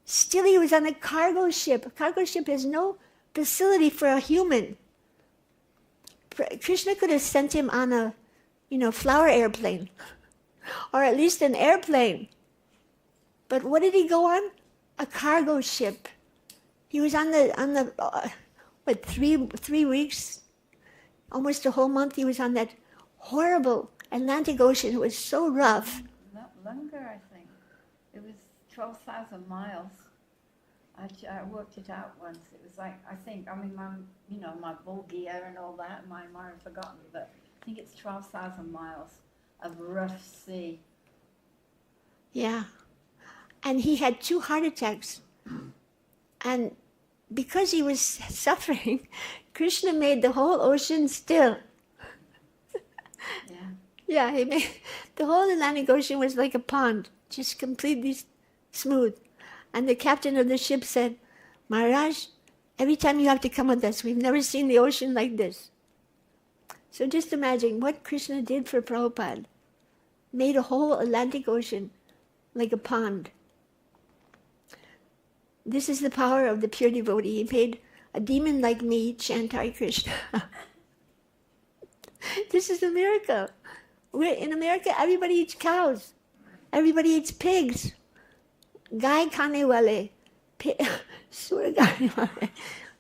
still he was on a cargo ship. A cargo ship has no facility for a human. Krishna could have sent him on a, flower airplane, or at least an airplane. But what did he go on? A cargo ship. He was on the 3 weeks, almost a whole month. He was on that horrible Atlantic Ocean. It was so rough. Not longer, I think. It was 12,000 miles. I worked it out once. It was like, my bull gear and all that, I might have forgotten, but I think it's 12,000 miles of rough sea. Yeah. And he had 2 heart attacks. And because he was suffering, Krishna made the whole ocean still. Yeah. Yeah, he made the whole Atlantic Ocean was like a pond. just completely smooth. And the captain of the ship said, Maharaj, every time you have to come with us, we've never seen the ocean like this. So just imagine what Krishna did for Prabhupada. Made a whole Atlantic Ocean like a pond. This is the power of the pure devotee. He made a demon like me chant Hare Krishna. This is a miracle. In America, everybody eats cows. Everybody eats pigs. Gai khane wale. Sur khane wale.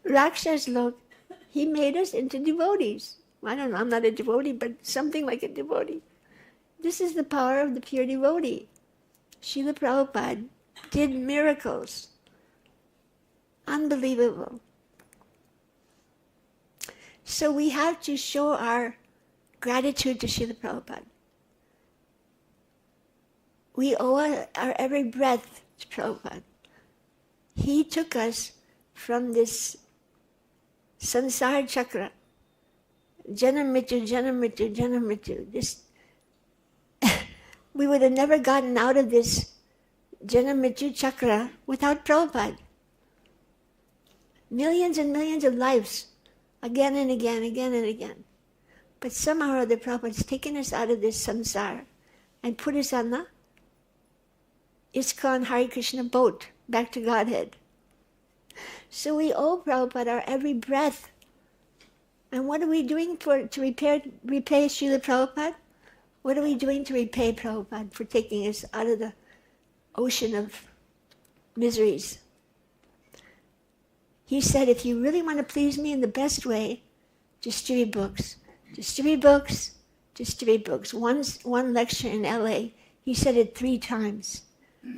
Rakshas log. He made us into devotees. I don't know, I'm not a devotee, but something like a devotee. This is the power of the pure devotee. Srila Prabhupada did miracles. Unbelievable. So we have to show our gratitude to Srila Prabhupada. We owe our every breath to Prabhupada. He took us from this sansar chakra, janam mrityu. This, we would have never gotten out of this janam mrityu chakra without Prabhupada. Millions and millions of lives, again and again. But somehow or other Prabhupada's taken us out of this samsara and put us on the ISKCON Hare Krishna boat, back to Godhead. So we owe Prabhupada our every breath. And what are we doing to repay Srila Prabhupada? What are we doing to repay Prabhupada for taking us out of the ocean of miseries? He said, if you really want to please me in the best way, distribute books. Distribute books, distribute books. One lecture in LA, he said it 3 times.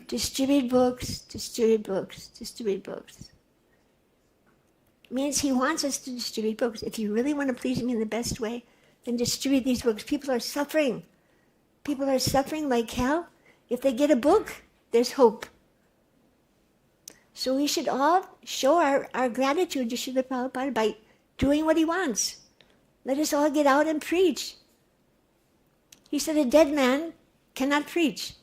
Distribute books, distribute books, distribute books. Means he wants us to distribute books. If you really want to please me in the best way, then distribute these books. People are suffering. People are suffering like hell. If they get a book, there's hope. So we should all show our gratitude to Srila Prabhupada by doing what he wants. Let us all get out and preach. He said a dead man cannot preach.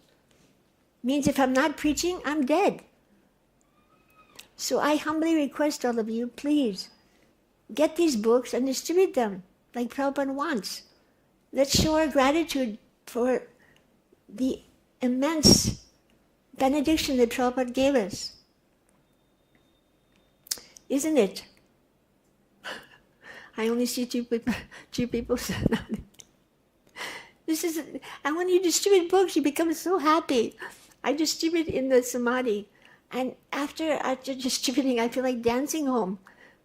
Means if I'm not preaching, I'm dead. So I humbly request all of you, please, get these books and distribute them like Prabhupada wants. Let's show our gratitude for the immense benediction that Prabhupada gave us. Isn't it? I only see two people. And when you distribute books, you become so happy. I distribute in the samadhi. And after distributing, I feel like dancing home.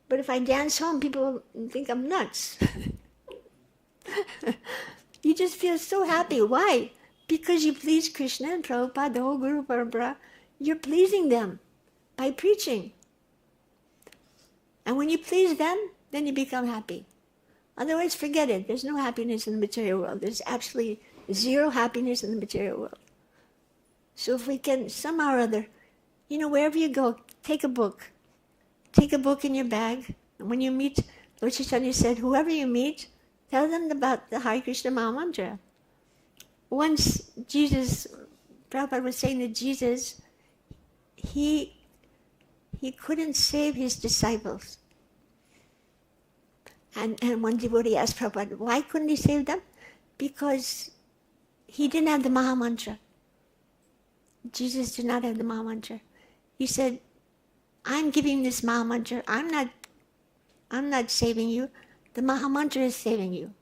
But if I dance home, people think I'm nuts. You just feel so happy. Why? Because you please Krishna and Prabhupada, the whole Guru Parampara. You're pleasing them by preaching. And when you please them, then you become happy. Otherwise, forget it. There's no happiness in the material world. There's absolutely zero happiness in the material world. So if we can somehow or other, wherever you go, take a book. Take a book in your bag. And when you meet, Lord Chaitanya said, whoever you meet, tell them about the Hare Krishna Maha Mantra. Once Prabhupada was saying that Jesus, he couldn't save his disciples. And one devotee asked Prabhupada, why couldn't he save them? Because he didn't have the Maha Mantra. Jesus did not have the Maha Mantra. He said, I'm giving this Maha Mantra. I'm not saving you. The Maha Mantra is saving you.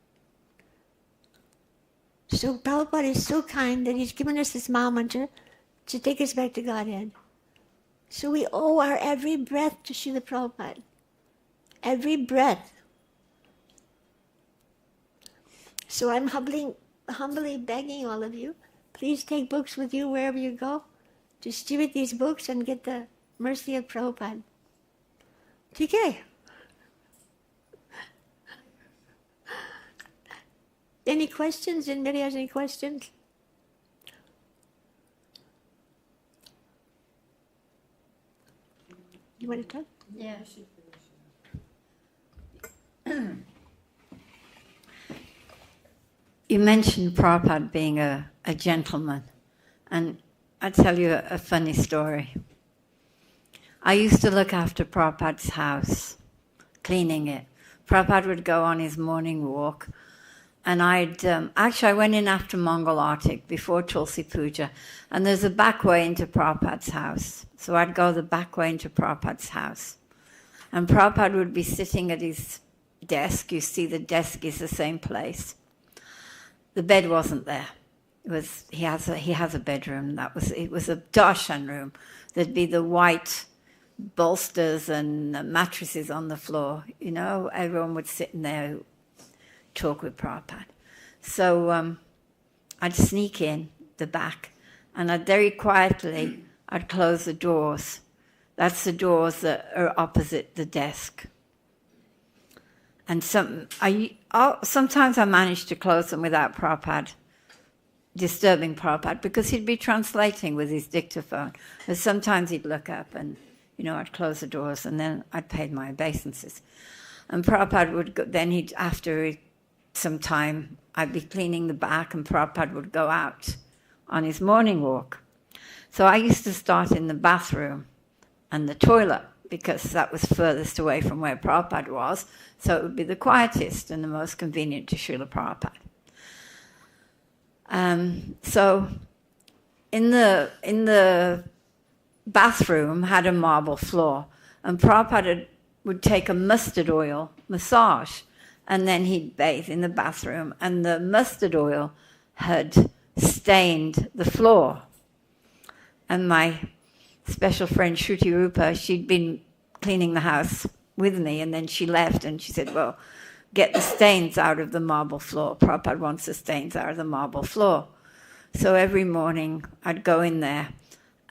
So Prabhupada is so kind that he's given us this Maha Mantra to take us back to Godhead. So we owe our every breath to Srila Prabhupada. Every breath. So I'm humbly begging all of you, please take books with you wherever you go. Distribute these books and get the mercy of Prabhupada. Okay. Any questions? Anybody has any questions? You want to talk? Yeah. You mentioned Prabhupada being a gentleman, and I'll tell you a funny story. I used to look after Prabhupada's house, cleaning it. Prabhupada would go on his morning walk, and I went in after Mongol Arctic, before Tulsi Puja, and there's a back way into Prabhupada's house. So I'd go the back way into Prabhupada's house. And Prabhupada would be sitting at his desk. You see the desk is the same place. The bed wasn't there. He has a bedroom. It was a darshan room. There'd be the white bolsters and mattresses on the floor. You know, everyone would sit in there, talk with Prabhupada. So I'd sneak in the back, and very quietly I'd close the doors. That's the doors that are opposite the desk. And sometimes I managed to close them without Prabhupada disturbing Prabhupada, because he'd be translating with his dictaphone. And sometimes he'd look up and, I'd close the doors, and then I'd pay my obeisances. And Prabhupada would go, then after some time, I'd be cleaning the back, and Prabhupada would go out on his morning walk. So I used to start in the bathroom and the toilet, because that was furthest away from where Prabhupada was, so it would be the quietest and the most convenient to Srila Prabhupada. So in the bathroom had a marble floor, and Prabhupada would take a mustard oil massage, and then he'd bathe in the bathroom, and the mustard oil had stained the floor. And my special friend Shruti Rupa, she'd been cleaning the house with me, and then she left, and she said, well, get the stains out of the marble floor. Prabhupada wants the stains out of the marble floor. So every morning I'd go in there,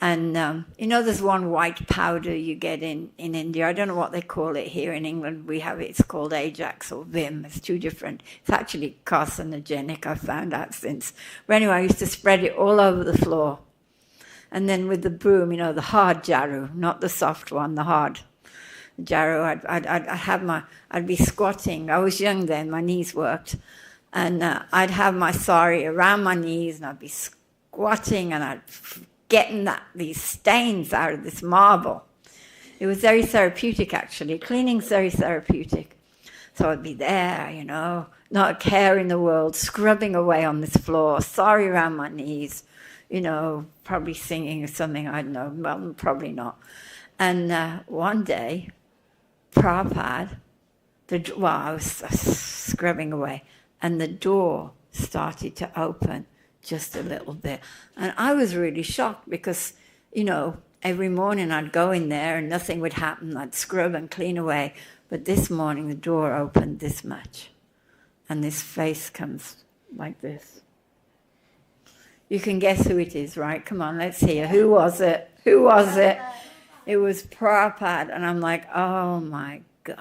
and there's one white powder you get in India. I don't know what they call it here in England. We have it, it's called Ajax or Vim. It's two different. It's actually carcinogenic, I found out since. But anyway, I used to spread it all over the floor. And then with the broom, the hard jaru, not the soft one, the hard jaru, I'd be squatting. I was young then, my knees worked. And I'd have my sari around my knees, and I'd be squatting, and I'd getting these stains out of this marble. It was very therapeutic, actually. Cleaning's very therapeutic. So I'd be there, not a care in the world, scrubbing away on this floor, sari around my knees, probably singing or something, I don't know, well, probably not. And one day, Prabhupada, I was scrubbing away, and the door started to open just a little bit. And I was really shocked because, every morning I'd go in there and nothing would happen. I'd scrub and clean away. But this morning the door opened this much, and this face comes like this. You can guess who it is, right? Come on, let's hear. Who was it? Who was it? It was Prabhupada. And I'm like, oh my God,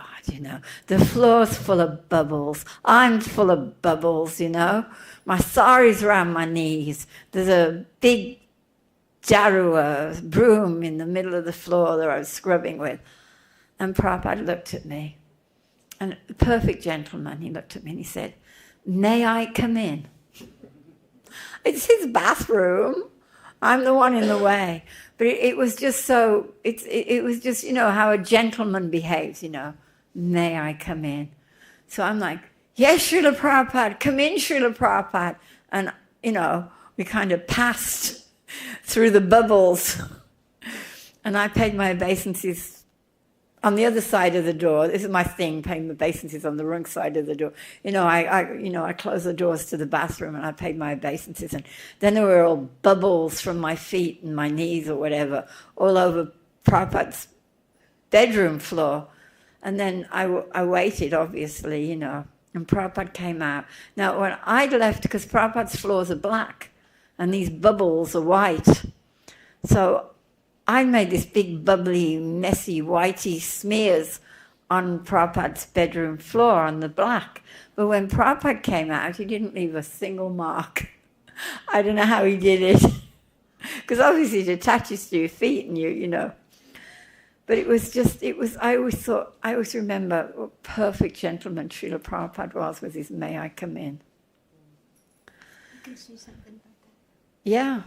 the floor's full of bubbles. I'm full of bubbles, My sari's around my knees. There's a big jaru, broom in the middle of the floor that I was scrubbing with. And Prabhupada looked at me. And a perfect gentleman, he looked at me and he said, may I come in? It's his bathroom. I'm the one in the way. But it was just so, it was just, how a gentleman behaves, May I come in? So I'm like, yes, Srila Prabhupada, come in, Srila Prabhupada. And, we kind of passed through the bubbles. And I paid my obeisances on the other side of the door. This is my thing, paying my obeisances on the wrong side of the door. I closed the doors to the bathroom, and I paid my obeisances. And then there were all bubbles from my feet and my knees or whatever all over Prabhupada's bedroom floor. And then I waited, obviously, and Prabhupada came out. Now, when I'd left, because Prabhupada's floors are black, and these bubbles are white, so I made this big, bubbly, messy, whitey smears on Prabhupada's bedroom floor on the black. But when Prabhupada came out, he didn't leave a single mark. I don't know how he did it, because obviously it attaches to your feet and you. But I always remember what a perfect gentleman Srila Prabhupada was with his may I come in. You can say something about that. Yeah.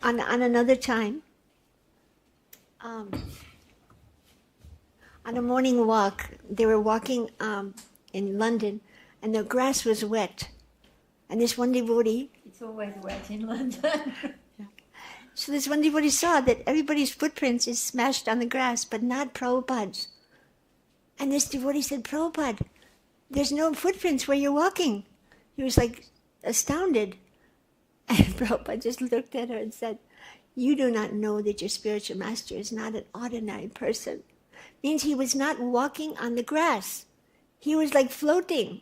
on another time, on a morning walk, they were walking in London, and the grass was wet. And this one devotee... It's always wet in London. So this one devotee saw that everybody's footprints is smashed on the grass, but not Prabhupada's. And this devotee said, Prabhupada, there's no footprints where you're walking. He was like astounded. And Prabhupada just looked at her and said, you do not know that your spiritual master is not an ordinary person. Means he was not walking on the grass. He was like floating.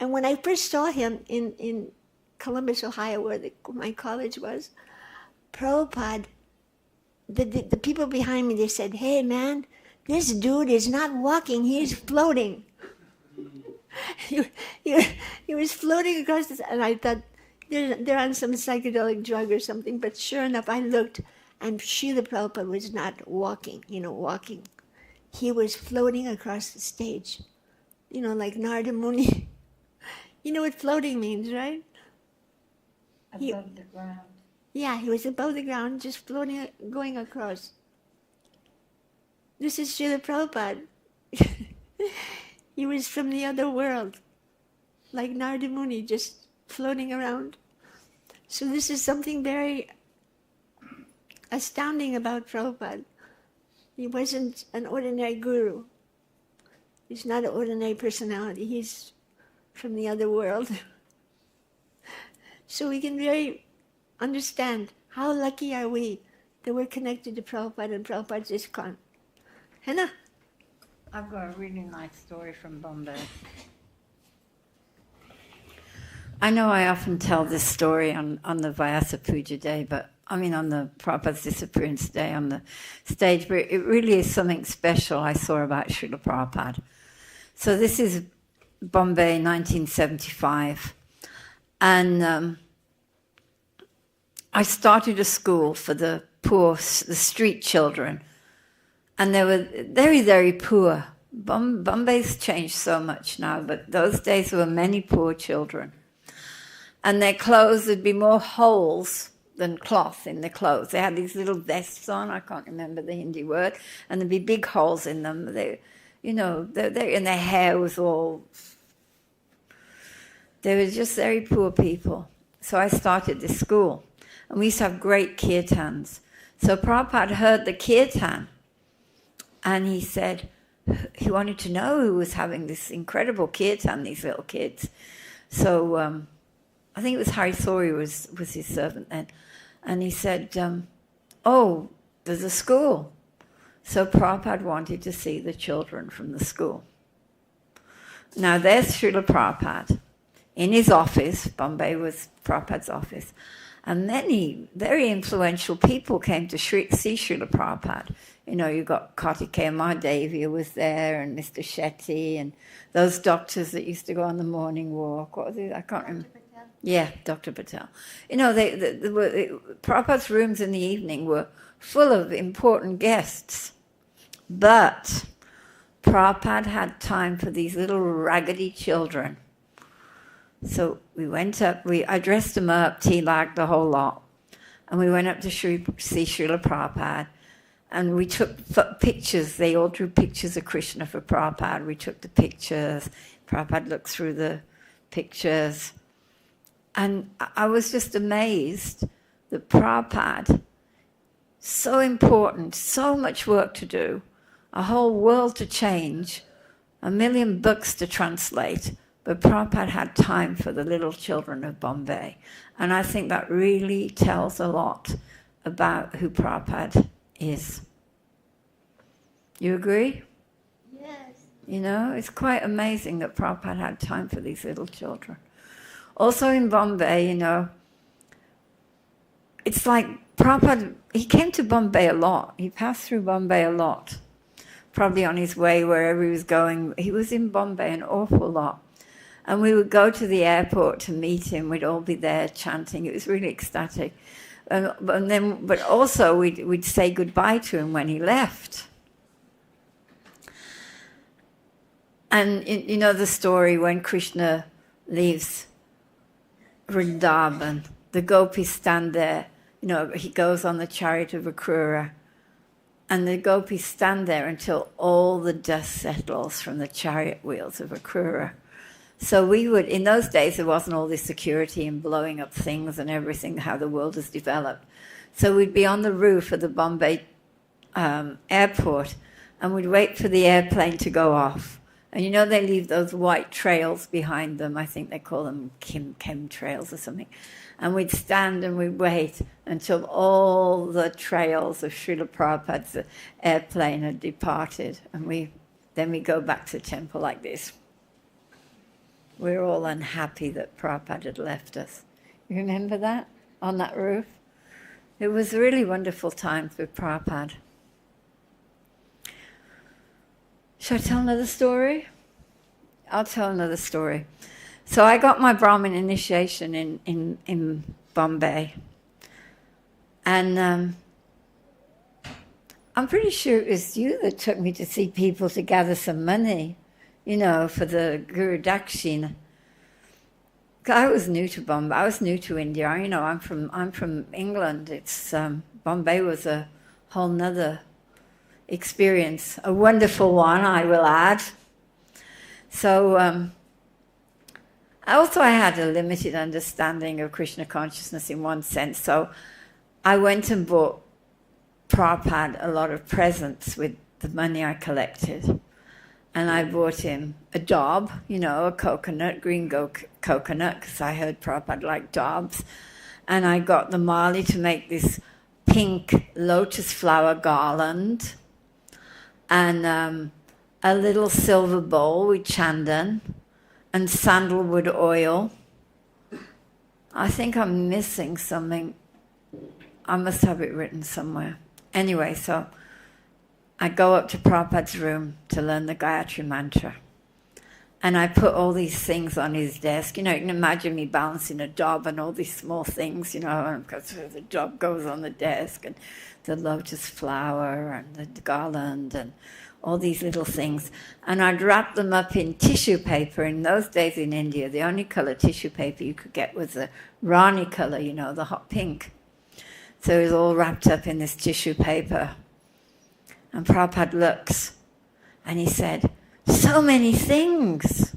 And when I first saw him in Columbus, Ohio, where my college was, Prabhupada, the people behind me, they said, hey man, this dude is not walking, he's floating. he was floating across this, and I thought, they're on some psychedelic drug or something, but sure enough, I looked, and Srila Prabhupada was not walking, walking. He was floating across the stage, like Narada Muni. You know what floating means, right? Above the ground. Yeah, he was above the ground, just floating, going across. This is Srila Prabhupada. He was from the other world, like Narada Muni, just floating around. So this is something very astounding about Prabhupada. He wasn't an ordinary guru. He's not an ordinary personality. He's from the other world. So we can really understand how lucky are we that we're connected to Prabhupada and Prabhupada's ISKCON. Henna? I've got a really nice story from Bombay. I know I often tell this story on the Vyasa Puja day, on the Prabhupada's disappearance day on the stage, but it really is something special I saw about Srila Prabhupada. So this is Bombay, 1975, and I started a school for the poor, the street children, and they were very, very poor. Bombay's changed so much now, but those days there were many poor children. And their clothes, there'd be more holes than cloth in their clothes. They had these little vests on, I can't remember the Hindi word, and there'd be big holes in them. And their hair was all... They were just very poor people. So I started this school. And we used to have great kirtans. So Prabhupada heard the kirtan, and he said, he wanted to know who was having this incredible kirtan, these little kids. So I think it was Hari Sori was his servant then. And he said, there's a school. So Prabhupada wanted to see the children from the school. Now there's Srila Prabhupada in his office. Bombay was Prabhupada's office. And many very influential people came to see Srila Prabhupada. You got Kartikeya Mahadevi was there, and Mr. Shetty, and those doctors that used to go on the morning walk. What was it? I can't remember. Yeah, Dr. Patel. Prabhupada's rooms in the evening were full of important guests. But Prabhupada had time for these little raggedy children. So we went up, I dressed them up, tilak, the whole lot. And we went up to see Srila Prabhupada. And we took pictures. They all drew pictures of Krishna for Prabhupada. We took the pictures. Prabhupada looked through the pictures. And I was just amazed that Prabhupada, so important, so much work to do, a whole world to change, 1 million books to translate, but Prabhupada had time for the little children of Bombay. And I think that really tells a lot about who Prabhupada is. You agree? Yes. It's quite amazing that Prabhupada had time for these little children. Also in Bombay, it's like Prabhupada, he came to Bombay a lot. He passed through Bombay a lot. Probably on his way wherever he was going. He was in Bombay an awful lot. And we would go to the airport to meet him. We'd all be there chanting. It was really ecstatic. But also we'd say goodbye to him when he left. And you know the story when Krishna leaves Vrindavan, the gopis stand there, he goes on the chariot of Akrura, and the gopis stand there until all the dust settles from the chariot wheels of Akrura. So we would, in those days, there wasn't all this security and blowing up things and everything, how the world has developed. So we'd be on the roof of the Bombay airport, and we'd wait for the airplane to go off. And they leave those white trails behind them. I think they call them chem trails or something. And we'd stand and we'd wait until all the trails of Srila Prabhupada's airplane had departed. And then we go back to the temple like this. We're all unhappy that Prabhupada had left us. You remember that? On that roof? It was really wonderful times with Prabhupada. Shall I tell another story? I'll tell another story. So I got my Brahmin initiation in Bombay. And I'm pretty sure it was you that took me to see people to gather some money, for the Guru Dakshina. I was new to Bombay. I was new to India. I'm from England. It's Bombay was a whole nother experience, a wonderful one, I will add. So I had a limited understanding of Krishna consciousness in one sense. So I went and bought Prabhupada a lot of presents with the money I collected. And I bought him a daub, a coconut, green coconut, because I heard Prabhupada liked daubs. And I got the Mali to make this pink lotus flower garland, and a little silver bowl with chandan and sandalwood oil. I think I'm missing something. I must have it written somewhere. Anyway, so I go up to Prabhupada's room to learn the Gayatri Mantra. And I put all these things on his desk. You can imagine me balancing a daub and all these small things, because the daub goes on the desk, and the lotus flower and the garland and all these little things. And I'd wrap them up in tissue paper. In those days in India, the only colour tissue paper you could get was the Rani colour, the hot pink. So it was all wrapped up in this tissue paper. And Prabhupada looks, and he said, "So many things."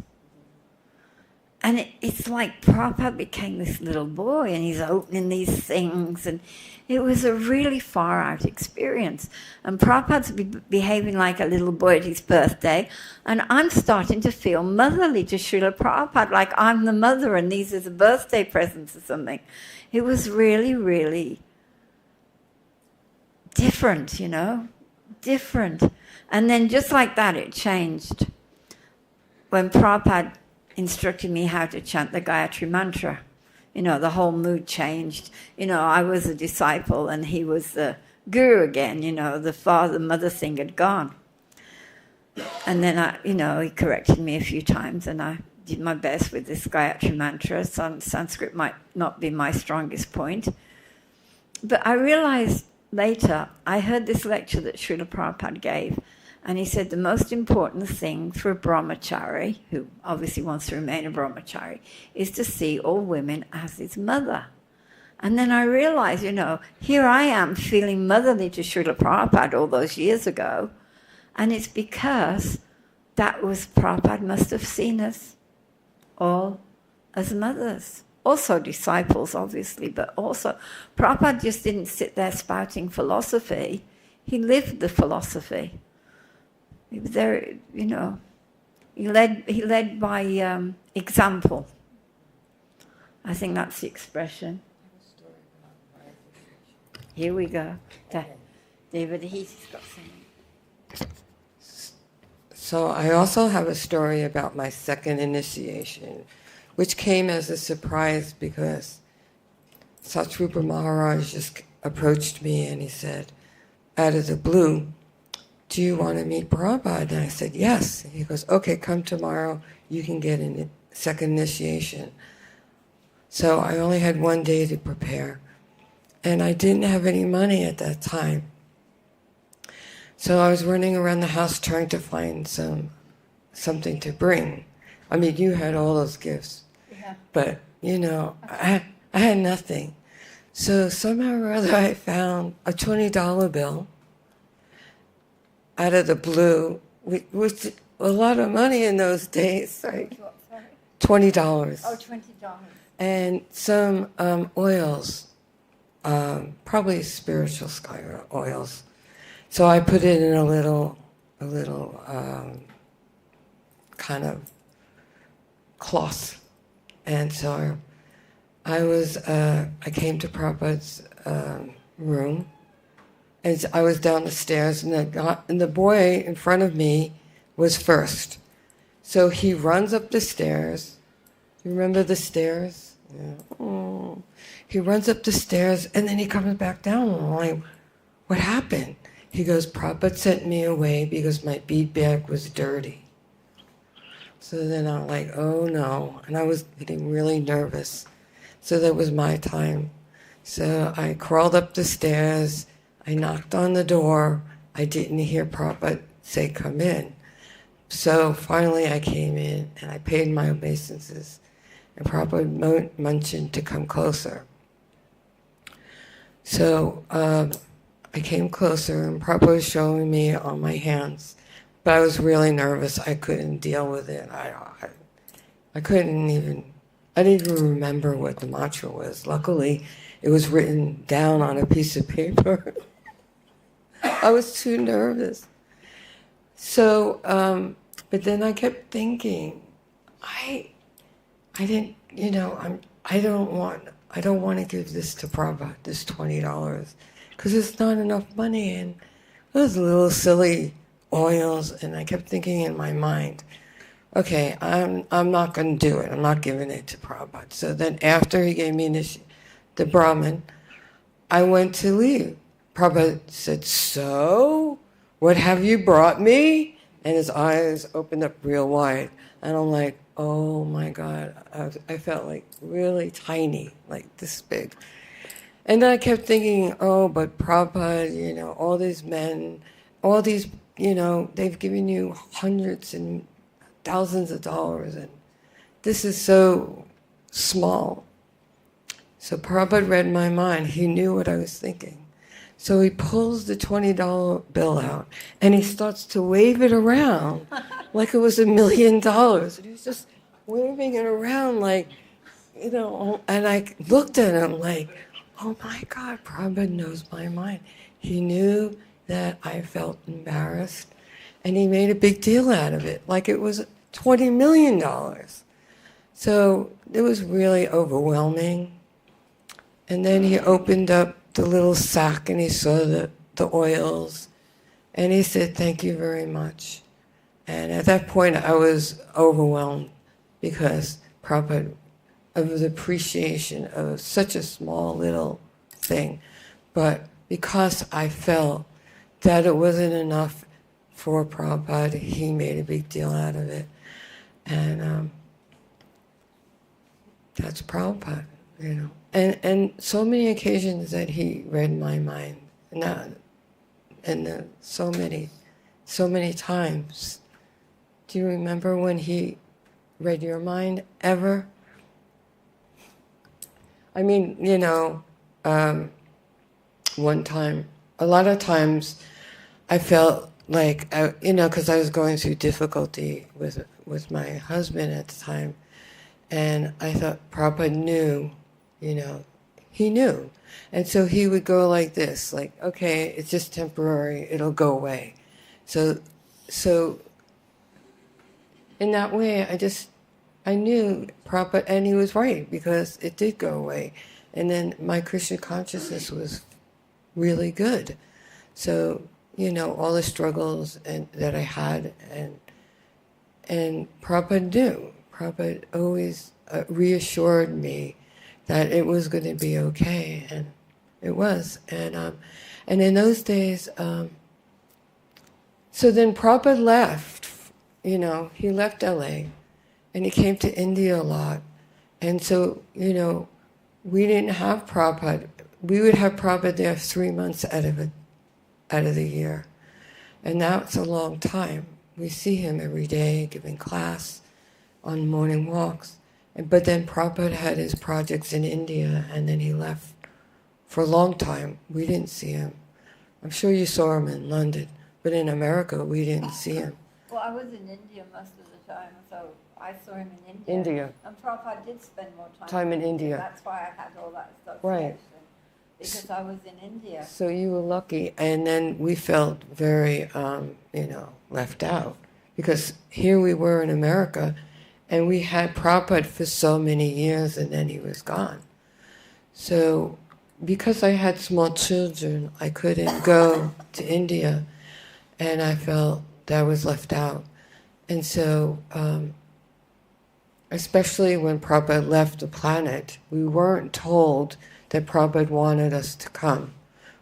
And it's like Prabhupada became this little boy, and he's opening these things, and it was a really far-out experience. And Prabhupada's behaving like a little boy at his birthday, and I'm starting to feel motherly to Srila Prabhupada, like I'm the mother, and these are the birthday presents or something. It was really, really different, different. And then just like that, it changed. When Prabhupada instructed me how to chant the Gayatri Mantra, the whole mood changed. I was a disciple and he was the guru again, the father-mother thing had gone. And then, he corrected me a few times, and I did my best with this Gayatri Mantra. Sanskrit might not be my strongest point. But I realized later, I heard this lecture that Srila Prabhupada gave, and he said the most important thing for a brahmachari, who obviously wants to remain a brahmachari, is to see all women as his mother. And then I realized, here I am feeling motherly to Srila Prabhupada all those years ago, and it's because that was Prabhupada must have seen us all as mothers. Also disciples, obviously, but also Prabhupada just didn't sit there spouting philosophy. He lived the philosophy. He was there, he led by example. I think that's the expression. Here we go. David, he's got something. So I also have a story about my second initiation, which came as a surprise because Satrupa Maharaj just approached me and he said, out of the blue, "Do you want to meet Prabhupada?" And I said, "Yes." He goes, "Okay, come tomorrow. You can get a second initiation." So I only had one day to prepare. And I didn't have any money at that time. So I was running around the house trying to find something to bring. I mean, you had all those gifts. Yeah. But, I had nothing. So somehow or other I found a $20 bill out of the blue, which was a lot of money in those days, right? $20. Oh, $20. And some oils, probably spiritual sky oils. So I put it in a little kind of cloth. And so I came to Prabhupada's room, and I was down the stairs, and the boy in front of me was first. So he runs up the stairs. You remember the stairs? Yeah. Oh. He runs up the stairs, and then he comes back down. And I'm like, what happened? He goes, Prabhupada sent me away because my bead bag was dirty. So then I'm like, oh no. And I was getting really nervous. So that was my time. So I crawled up the stairs. I knocked on the door. I didn't hear Prabhupada say, come in. So finally I came in and I paid my obeisances. And Prabhupada mentioned to come closer. So I came closer, and Prabhupada was showing me on my hands. But I was really nervous. I couldn't deal with it. I didn't even remember what the mantra was. Luckily, it was written down on a piece of paper. I was too nervous. So, but then I kept thinking, I don't want to give this to Prabhupada, this $20, because it's not enough money, and those little silly oils. And I kept thinking in my mind, okay, I'm not going to do it. I'm not giving it to Prabhupada. So then after he gave me the Brahmin, I went to leave. Prabhupada said, so, what have you brought me? And his eyes opened up real wide. And I'm like, oh my God. I felt like really tiny, like this big. And then I kept thinking, oh, but Prabhupada, all these men, all these, they've given you hundreds and thousands of dollars, and this is so small. So Prabhupada read my mind. He knew what I was thinking. So he pulls the $20 bill out, and he starts to wave it around like it was $1 million. And he was just waving it around like, and I looked at him like, oh my God, Prabhupada knows my mind. He knew that I felt embarrassed, and he made a big deal out of it, like it was $20 million. So it was really overwhelming. And then he opened up the little sack, and he saw the oils, and he said, thank you very much. And at that point, I was overwhelmed because Prabhupada, of the appreciation of such a small little thing. But because I felt that it wasn't enough for Prabhupada, he made a big deal out of it. And that's Prabhupada, And so many occasions that he read my mind, so many times. Do you remember when he read your mind ever? I mean, one time, a lot of times I felt like, because I was going through difficulty with my husband at the time, and I thought Prabhupada knew, he knew. And so he would go like this, like, okay, it's just temporary, it'll go away. So in that way, I knew Prabhupada, and he was right, because it did go away. And then my Krishna consciousness was really good. So, all the struggles that I had, and Prabhupada knew. Prabhupada always reassured me that it was going to be okay, and it was. And in those days, so then Prabhupada left, he left LA, and he came to India a lot. And so, we didn't have Prabhupada. We would have Prabhupada there 3 months out of the year. And that's a long time. We see him every day giving class on morning walks. But then Prabhupada had his projects in India, and then he left For a long time, we didn't see him. I'm sure you saw him in London, but in America, we didn't see him. Well, I was in India most of the time, so I saw him in India. India. And Prabhupada did spend more Time in India. That's why I had all that association. Right. Because I was in India. So you were lucky. And then we felt very, left out. Because here we were in America, and we had Prabhupada for so many years, and then he was gone. So because I had small children, I couldn't go to India, and I felt that I was left out. And so, especially when Prabhupada left the planet, we weren't told that Prabhupada wanted us to come.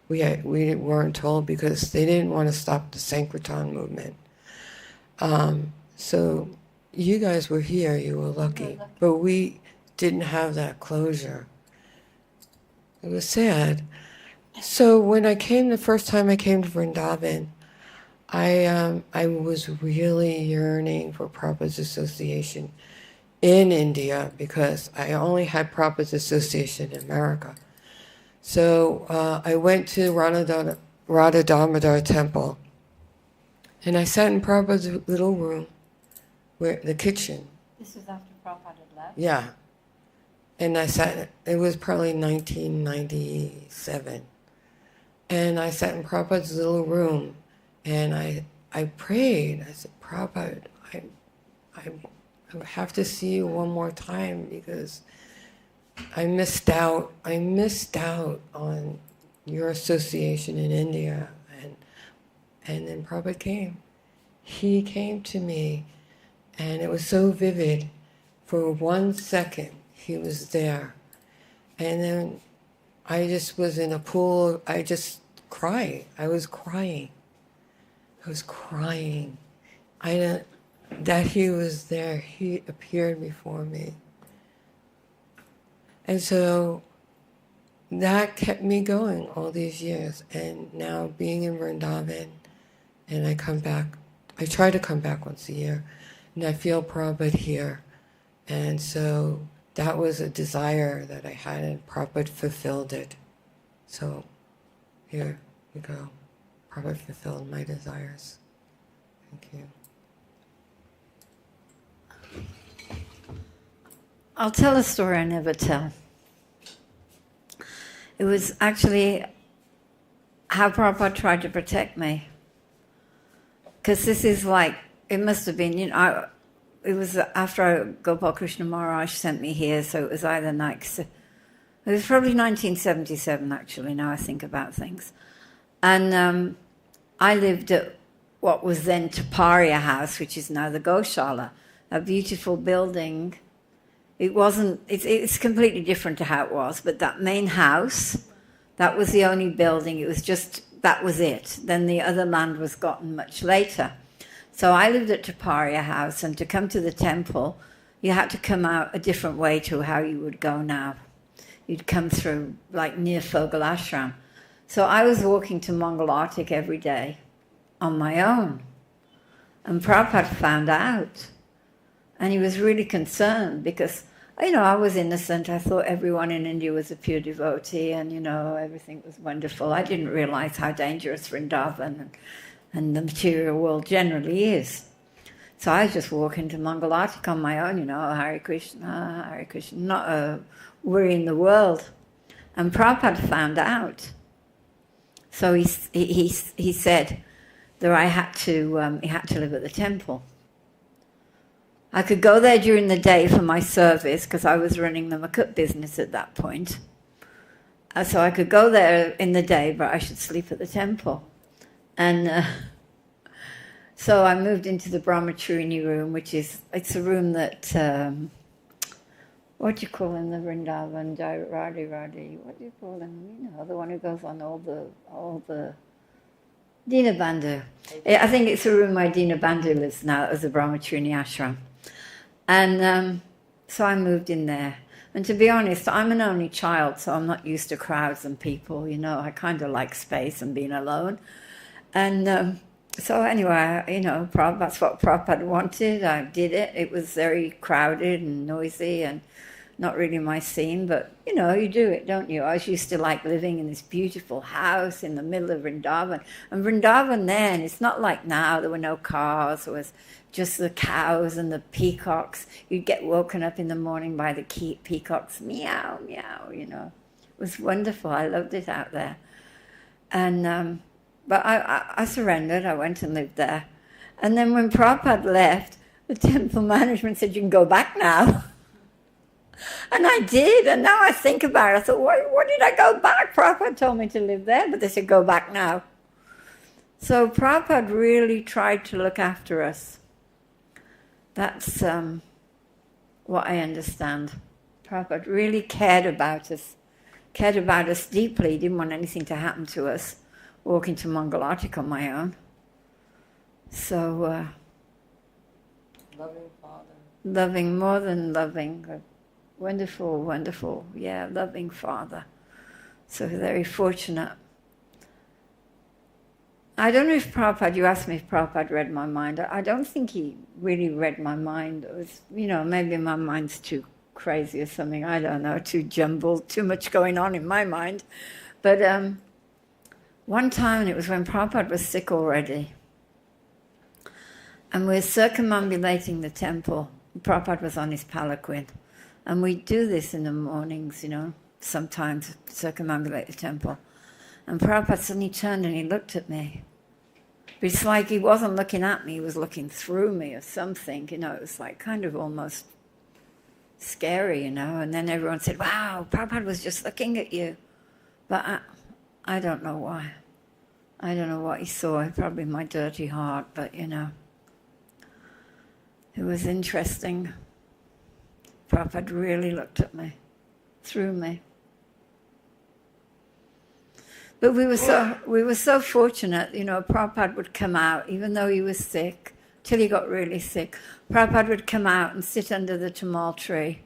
We weren't told because they didn't want to stop the Sankirtan movement. So you guys were here, you were lucky, but we didn't have that closure. It was sad. So when the first time I came to Vrindavan, I was really yearning for Prabhupada's association in India because I only had Prabhupada's association in America. So I went to Radha Damodar temple, and I sat in Prabhupada's little room, the kitchen. This was after Prabhupada had left? Yeah. And I sat, it was probably 1997. And I sat in Prabhupada's little room, and I prayed. I said, Prabhupada, I have to see you one more time because I missed out on your association in India. And then Prabhupada came. He came to me, and it was so vivid. For 1 second, he was there. And then I just was in a pool. I just cried. I was crying. That he was there. He appeared before me. And so that kept me going all these years. And now being in Vrindavan, and I come back, I try to come back once a year, and I feel Prabhupada here. And so that was a desire that I had, and Prabhupada fulfilled it. So here we go. Prabhupada fulfilled my desires. Thank you. I'll tell a story I never tell. It was actually how Prabhupada tried to protect me. Because this is like, it must have been, it was after Gopal Krishna Maharaj sent me here, so it was either it was probably 1977 actually, now I think about things. And I lived at what was then Taparia House, which is now the Goshala, a beautiful building. It's completely different to how it was, but that main house, that was the only building, that was it. Then the other land was gotten much later. So I lived at Taparia House, and to come to the temple, you had to come out a different way to how you would go now. You'd come through, like, near Fogel Ashram. So I was walking to Mangalartik every day on my own. And Prabhupada found out. And he was really concerned because, I was innocent. I thought everyone in India was a pure devotee and, everything was wonderful. I didn't realize how dangerous Vrindavan and the material world generally is. So I was just walking to Mangalartik on my own, Hare Krishna, not worrying the world. And Prabhupada found out. So he said that he had to live at the temple. I could go there during the day for my service because I was running the Makut business at that point. So I could go there in the day, but I should sleep at the temple. And so I moved into the Brahmacharini room, it's a room that, what do you call him, the Vrindavan, Radhi, what do you call him? The one who goes on all the Dinabandhu. I think it's a room where Dinabandhu lives now, as a Brahmacharini ashram. And so I moved in there. And to be honest, I'm an only child, so I'm not used to crowds and people, I kind of like space and being alone. And so anyway, that's what Prabhupada wanted. I did it. It was very crowded and noisy, and not really my scene, but, you do it, don't you? I used to like living in this beautiful house in the middle of Vrindavan. And Vrindavan then, it's not like now, there were no cars, there was just the cows and the peacocks. You'd get woken up in the morning by the peacocks, meow, meow, It was wonderful. I loved it out there. And but I surrendered. I went and lived there. And then when Prabhupada left, the temple management said, you can go back now. And I did, and now I think about it, I thought, what did I go back? Prabhupada told me to live there, but they said, go back now. So Prabhupada really tried to look after us. That's what I understand. Prabhupada really cared about us deeply. He didn't want anything to happen to us, walking to Mangalartik on my own. So, Loving Father. Loving, more than loving. Wonderful, wonderful, loving Father. So very fortunate. I don't know if Prabhupada, you asked me if Prabhupada read my mind. I don't think he really read my mind. It was, maybe my mind's too crazy or something. I don't know, too jumbled, too much going on in my mind. But one time, and it was when Prabhupada was sick already, and we were circumambulating the temple. Prabhupada was on his palanquin. And we do this in the mornings, sometimes circumambulate the temple. And Prabhupada suddenly turned and he looked at me. But it's like he wasn't looking at me, he was looking through me or something, It was like kind of almost scary, And then everyone said, wow, Prabhupada was just looking at you. But I don't know why. I don't know what he saw, probably my dirty heart, but, It was interesting. Prabhupada really looked at me, through me. But we were so fortunate, Prabhupada would come out, even though he was sick, till he got really sick. Prabhupada would come out and sit under the tamal tree,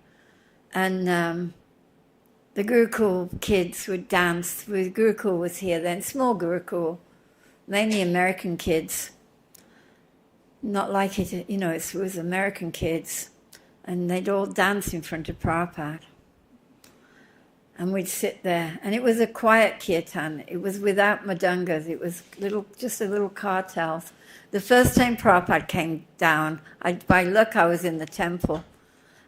and the Gurukul kids would dance. Gurukul was here then, small Gurukul, mainly American kids. Not like it, it was American kids. And they'd all dance in front of Prabhupada. And we'd sit there. And it was a quiet kirtan. It was without madungas. It was just a little cartels. The first time Prabhupada came down, by luck I was in the temple.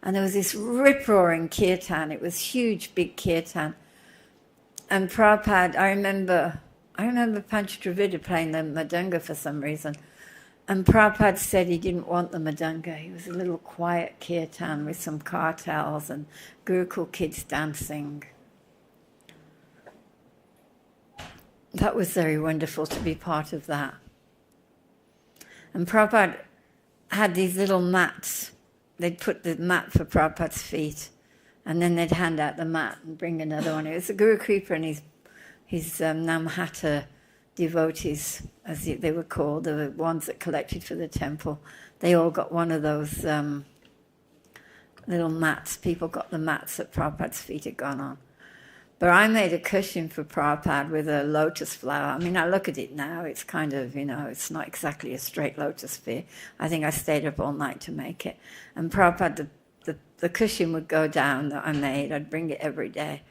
And there was this rip-roaring kirtan. It was huge, big kirtan. And Prabhupada, I remember Panchadravida playing the madunga for some reason. And Prabhupada said he didn't want the madunga. He was a little quiet kirtan with some cartels and Gurukul kids dancing. That was very wonderful to be part of that. And Prabhupada had these little mats. They'd put the mat for Prabhupada's feet, and then they'd hand out the mat and bring another one. It was the Guru Kripa and his Namhata devotees, as they were called, the ones that collected for the temple. They all got one of those little mats. People got the mats that Prabhupada's feet had gone on. But I made a cushion for Prabhupada with a lotus flower. I mean, I look at it now, it's kind of, it's not exactly a straight lotus sphere. I think I stayed up all night to make it. And Prabhupada, the cushion would go down that I made. I'd bring it every day.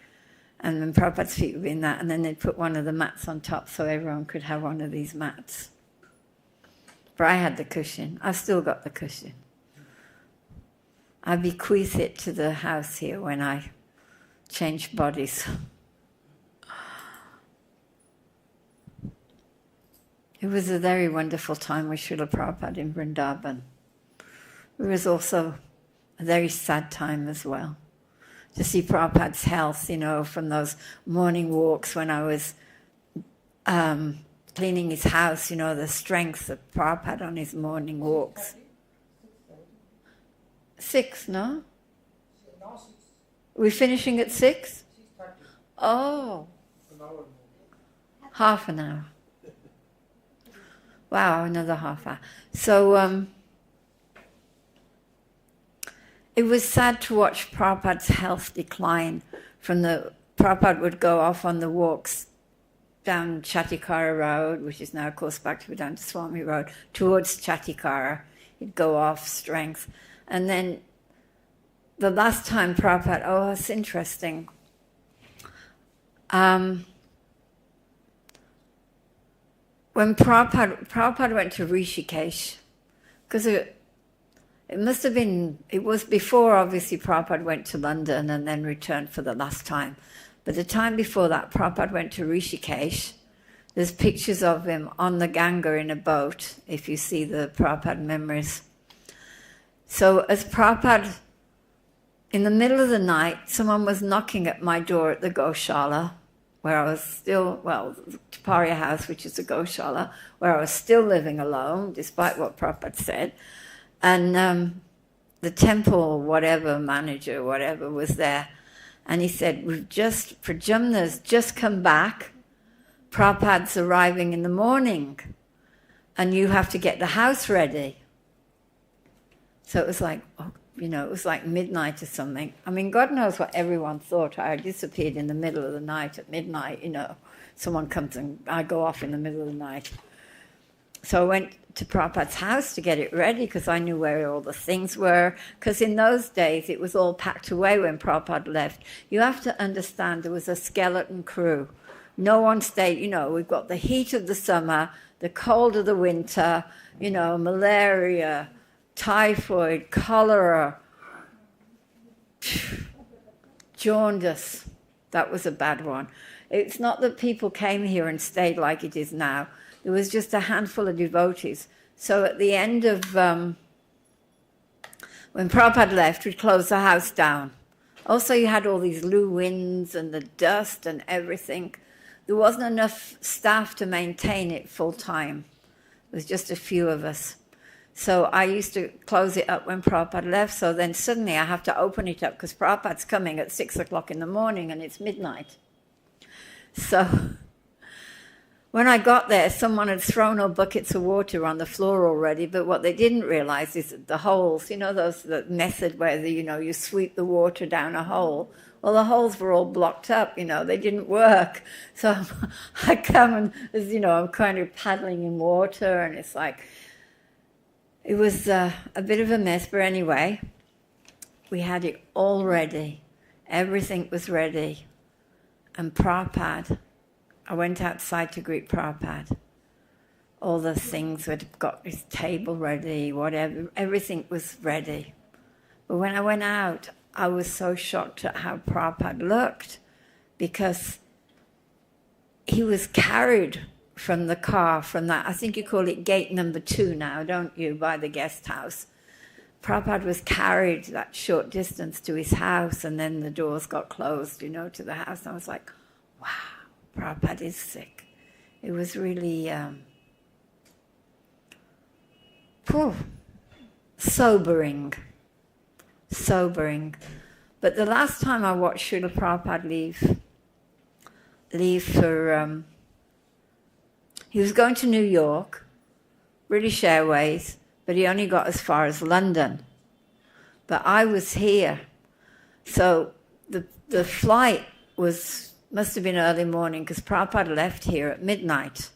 And then Prabhupada's feet would be in that, and then they'd put one of the mats on top so everyone could have one of these mats. But I had the cushion. I've still got the cushion. I bequeath it to the house here when I change bodies. It was a very wonderful time with Srila Prabhupada in Vrindavan. It was also a very sad time as well. To see Prabhupada's health, from those morning walks when I was cleaning his house, the strength of Prabhupada on his morning walks. 6, no? We're finishing at 6? Oh. Half an hour. Wow, another half hour. So, it was sad to watch Prabhupada's health decline. Prabhupada would go off on the walks down Chatikara Road, which is now, of course, Bhaktivedanta Swami Road, towards Chatikara. He'd go off strength. And then the last time Prabhupada, it's interesting. When Prabhupada went to Rishikesh, because it was before, obviously, Prabhupada went to London and then returned for the last time. But the time before that, Prabhupada went to Rishikesh. There's pictures of him on the Ganga in a boat, if you see the Prabhupada memories. So as Prabhupada, in the middle of the night, someone was knocking at my door at the Goshala, where I was still, Taparia House, which is a Goshala, where I was still living alone, despite what Prabhupada said. And the temple, manager, was there. And he said, Prajumna's just come back. Prabhupada's arriving in the morning. And you have to get the house ready. So it was like, it was like midnight or something. I mean, God knows what everyone thought. I disappeared in the middle of the night at midnight, Someone comes and I go off in the middle of the night. So I went to Prabhupada's house to get it ready because I knew where all the things were. Because in those days, it was all packed away when Prabhupada left. You have to understand there was a skeleton crew. No one stayed, we've got the heat of the summer, the cold of the winter, malaria, typhoid, cholera, jaundice. That was a bad one. It's not that people came here and stayed like it is now. There was just a handful of devotees. So at the end of, when Prabhupada left, we closed the house down. Also, you had all these loo winds and the dust and everything. There wasn't enough staff to maintain it full time. There was just a few of us. So I used to close it up when Prabhupada left. So then suddenly I have to open it up because Prabhupada's coming at 6 o'clock in the morning and it's midnight. So when I got there, someone had thrown all buckets of water on the floor already, but what they didn't realize is that the holes, the method where you sweep the water down a hole, well, the holes were all blocked up, they didn't work. So I come and, I'm kind of paddling in water, and it's like, it was a bit of a mess, but anyway, we had it all ready. Everything was ready. And Prabhupada, I went outside to greet Prabhupada. All the things had got his table ready, whatever, everything was ready. But when I went out, I was so shocked at how Prabhupada looked because he was carried from the car, from that, I think you call it gate number 2 now, don't you, by the guest house. Prabhupada was carried that short distance to his house and then the doors got closed, to the house. And I was like, wow. Prabhupada is sick. It was really sobering. But the last time I watched Srila Prabhupada leave for, he was going to New York, British Airways, but he only got as far as London. But I was here. So the flight must have been early morning because Prabhupada left here at midnight.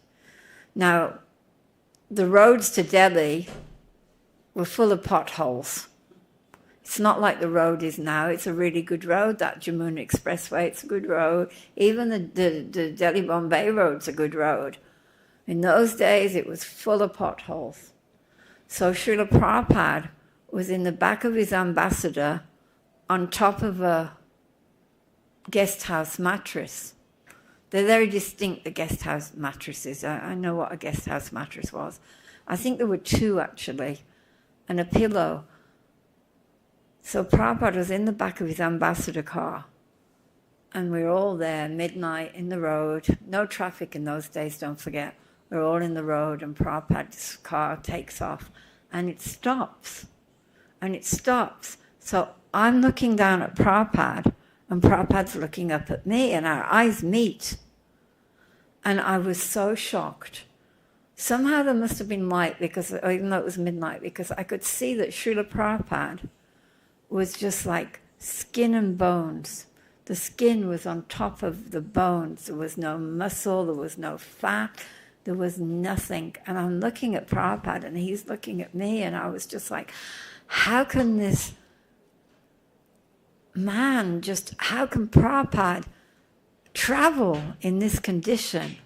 Now, the roads to Delhi were full of potholes. It's not like the road is now. It's a really good road, that Jamuna Expressway. It's a good road. Even the Delhi-Bombay road's a good road. In those days, it was full of potholes. So Srila Prabhupada was in the back of his ambassador on top of a guest house mattress. They're very distinct, the guest house mattresses. I know what a guest house mattress was. I think there were 2 actually, and a pillow. So Prabhupada was in the back of his ambassador car, and we were all there, midnight in the road. No traffic in those days, don't forget. We're all in the road, and Prabhupada's car takes off, and it stops. So I'm looking down at Prabhupada, and Prabhupada's looking up at me, and our eyes meet. And I was so shocked. Somehow there must have been light, even though it was midnight, because I could see that Srila Prabhupada was just like skin and bones. The skin was on top of the bones. There was no muscle, there was no fat, there was nothing. And I'm looking at Prabhupada, and he's looking at me, and I was just like, how can this man, just how can Prabhupada travel in this condition?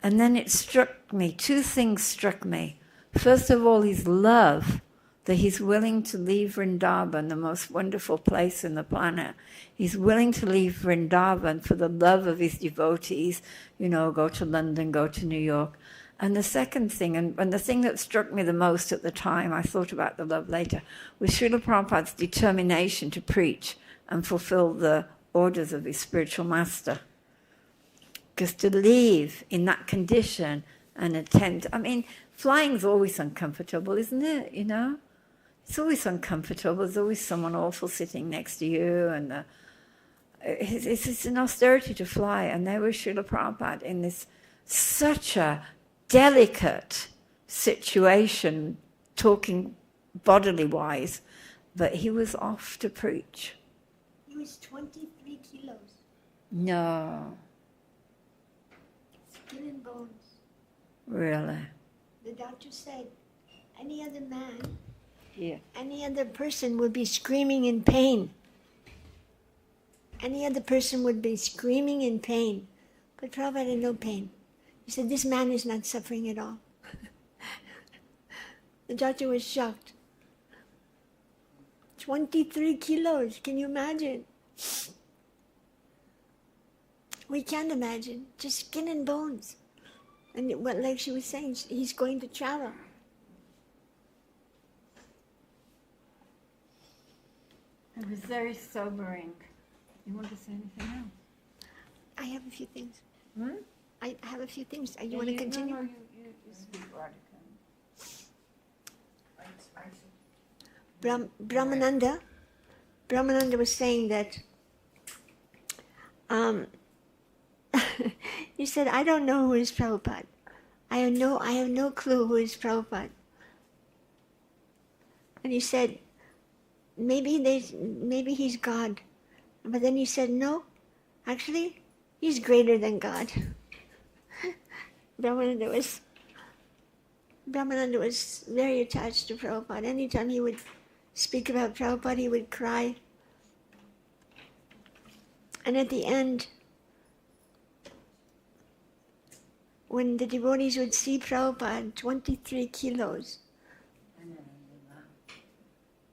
And then it struck me, two things struck me. First of all, his love, that he's willing to leave Vrindavan, the most wonderful place in the planet. He's willing to leave Vrindavan for the love of his devotees, go to London, go to New York. And the second thing, and the thing that struck me the most at the time, I thought about the love later, was Srila Prabhupada's determination to preach and fulfill the orders of his spiritual master. Because to leave in that condition and attempt, flying's always uncomfortable, isn't it? It's always uncomfortable. There's always someone awful sitting next to you, and it's an austerity to fly. And there was Srila Prabhupada in this such a delicate situation, talking bodily wise, but he was off to preach. He was 23 kilos. No. Skin and bones. Really? The doctor said any other man, Yeah. any other person would be screaming in pain. Any other person would be screaming in pain. But Prabhupada had no pain. He said, this man is not suffering at all. The doctor was shocked. 23 kilos, can you imagine? We can't imagine, just skin and bones. And like she was saying, he's going to travel. It was very sobering. You want to say anything else? I have a few things. Hmm? I have a few things. You want to continue? No, you speak, Radhika. Brahmananda was saying that he said, I don't know who is Prabhupada. I have no clue who is Prabhupada. And he said, maybe he's God. But then he said, no, actually, he's greater than God. Brahmananda was very attached to Prabhupada. Anytime he would speak about Prabhupada, he would cry. And at the end, when the devotees would see Prabhupada, 23 kilos.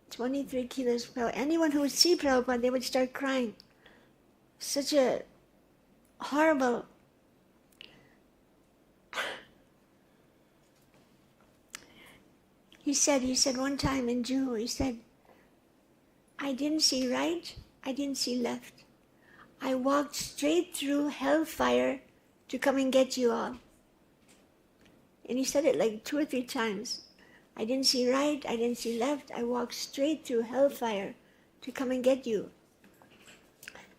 23 kilos. Anyone who would see Prabhupada, they would start crying. Such a horrible... He said one time in Juhu, he said, I didn't see right, I didn't see left. I walked straight through hellfire to come and get you all. And he said it like 2 or 3 times. I didn't see right, I didn't see left, I walked straight through hellfire to come and get you.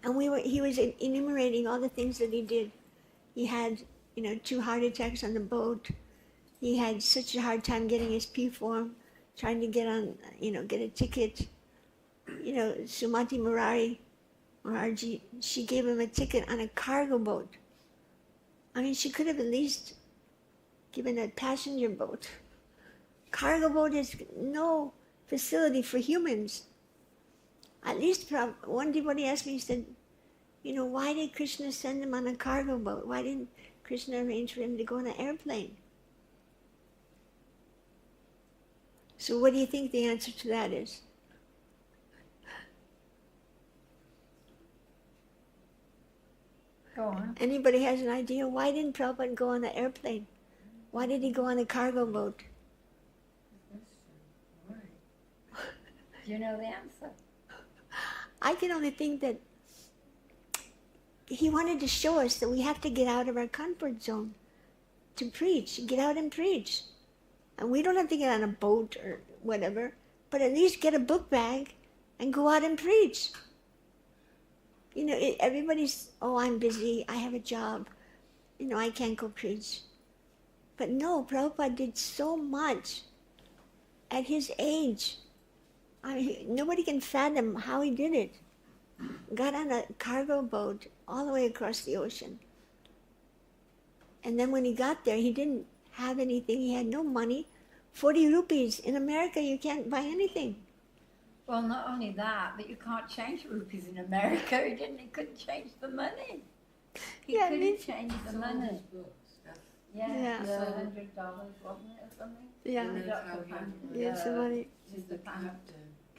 And he was enumerating all the things that he did. He had, 2 heart attacks on the boat. He had such a hard time getting his P form, trying to get on, get a ticket. Sumati Murarji, she gave him a ticket on a cargo boat. She could have at least given a passenger boat. Cargo boat is no facility for humans. At least one devotee asked me, he said, why did Krishna send him on a cargo boat? Why didn't Krishna arrange for him to go on an airplane? So what do you think the answer to that is? Go on. Anybody has an idea? Why didn't Prabhupada go on an airplane? Why did he go on a cargo boat? Do you know the answer? I can only think that he wanted to show us that we have to get out of our comfort zone to preach, get out and preach. And we don't have to get on a boat or whatever, but at least get a book bag and go out and preach. Everybody's, I'm busy, I have a job, I can't go preach. But no, Prabhupada did so much at his age. Nobody can fathom how he did it. Got on a cargo boat all the way across the ocean. And then when he got there, he didn't have anything. He had no money. 40 rupees. In America, you can't buy anything. Well, not only that, but you can't change rupees in America. He couldn't change the money. He couldn't change the money. Yeah. The $100, wasn't it, or something? Yeah. And Yes, the money.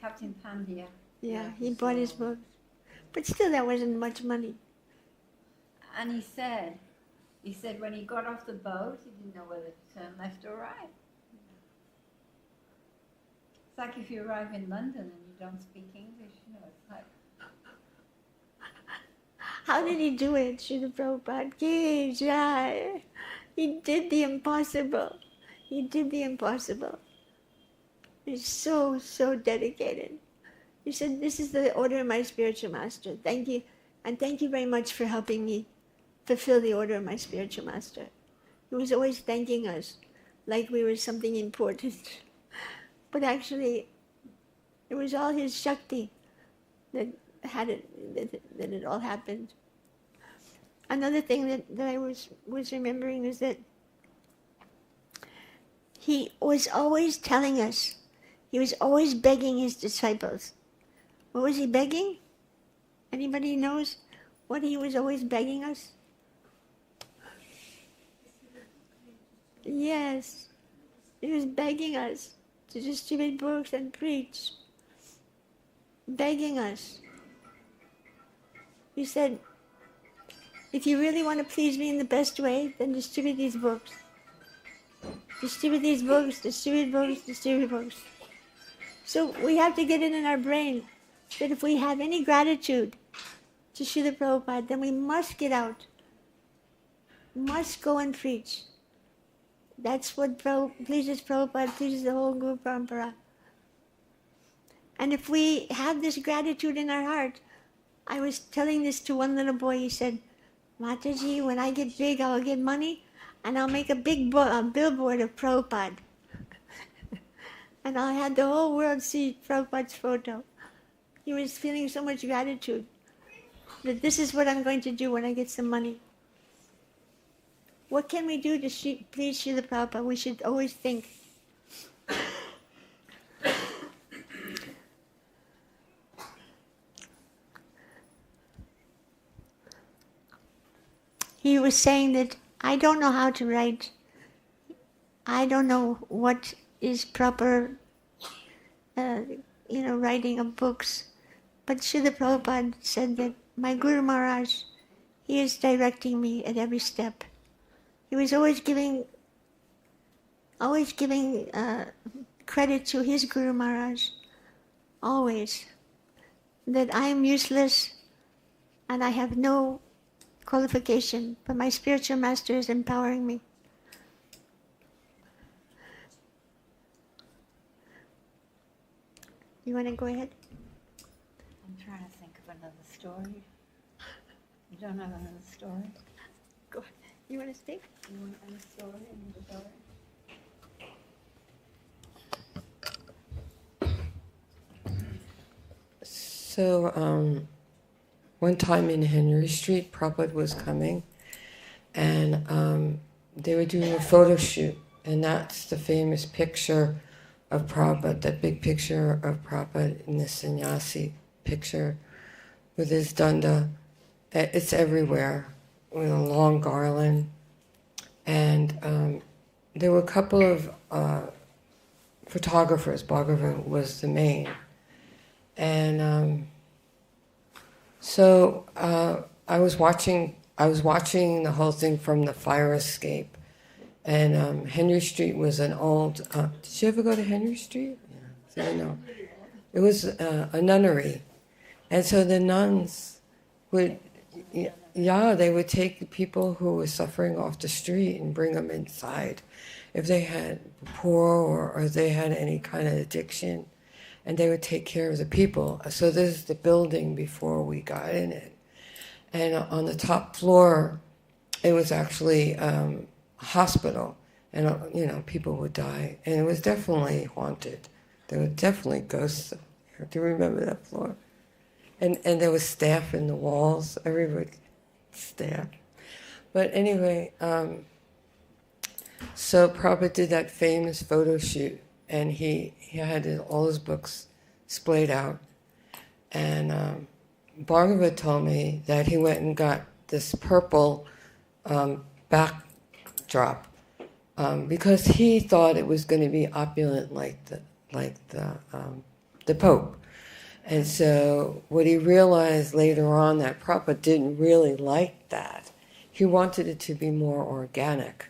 Captain Pandya. Yeah, he bought his books. But still, that wasn't much money. And he said when he got off the boat, he didn't know whether to turn left or right. It's like if you arrive in London and you don't speak English, it's like... How did he do it, Srila Prabhupada? Ki jai. He did the impossible. He did the impossible. He's so, so dedicated. He said, this is the order of my spiritual master. Thank you. And thank you very much for helping me fulfill the order of my spiritual master. He was always thanking us like we were something important. But actually, it was all his Shakti that had it, that it all happened. Another thing that I was remembering is that he was always telling us, he was always begging his disciples. What was he begging? Anybody knows what he was always begging us? Yes, he was begging us to distribute books and preach. Begging us. He said, if you really want to please me in the best way, then distribute these books. Distribute these books, distribute books, distribute books. So we have to get it in our brain that if we have any gratitude to Srila Prabhupada, then we must get out. Must go and preach. That's what pleases Prabhupada, pleases the whole Guru Parampara. And if we have this gratitude in our heart, I was telling this to one little boy, he said, Mataji, when I get big, I'll get money, and I'll make a big billboard of Prabhupada. And I'll have the whole world see Prabhupada's photo. He was feeling so much gratitude that this is what I'm going to do when I get some money. What can we do to please Srila Prabhupada? We should always think. He was saying that I don't know how to write. I don't know what is proper, writing of books. But Srila Prabhupada said that my Guru Maharaj, he is directing me at every step. He was always giving credit to his Guru Maharaj, always. That I am useless and I have no qualification, but my spiritual master is empowering me. You want to go ahead? I'm trying to think of another story. You don't have another story? Go ahead. You want to speak? You want another story? So, one time in Henry Street, Prabhupada was coming, and they were doing a photo shoot, and that's the famous picture of Prabhupada, that big picture of Prabhupada in the sannyasi picture with his danda. It's everywhere, with a long garland. And there were a couple of photographers. Bhagavan was the main. And so I was watching the whole thing from the fire escape. And Henry Street was an old... did you ever go to Henry Street? Yeah. So I know. It was a nunnery. And so the nuns would... they would take the people who were suffering off the street and bring them inside if they had poor or they had any kind of addiction. And they would take care of the people. So this is the building before we got in it. And on the top floor, it was actually... hospital, and people would die, and it was definitely haunted. There were definitely ghosts. Do you remember that floor? And there was staff in the walls. Everybody, staff. But anyway, so Prabhupada did that famous photo shoot, and he had all his books splayed out. And Bhargava told me that he went and got this purple backdrop because he thought it was going to be opulent like the Pope. And so what he realized later on that Prabhupada didn't really like that. He wanted it to be more organic.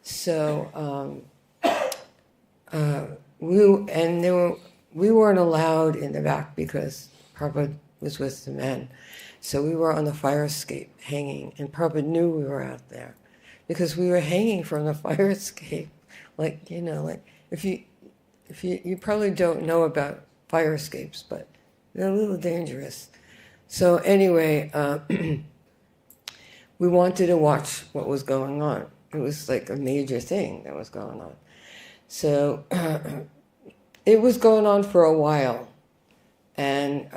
So we weren't allowed in the back because Prabhupada was with the men. So we were on the fire escape hanging, and Prabhupada knew we were out there because we were hanging from the fire escape. Like if you probably don't know about fire escapes, but they're a little dangerous. So anyway, we wanted to watch what was going on. It was like a major thing that was going on. So it was going on for a while. And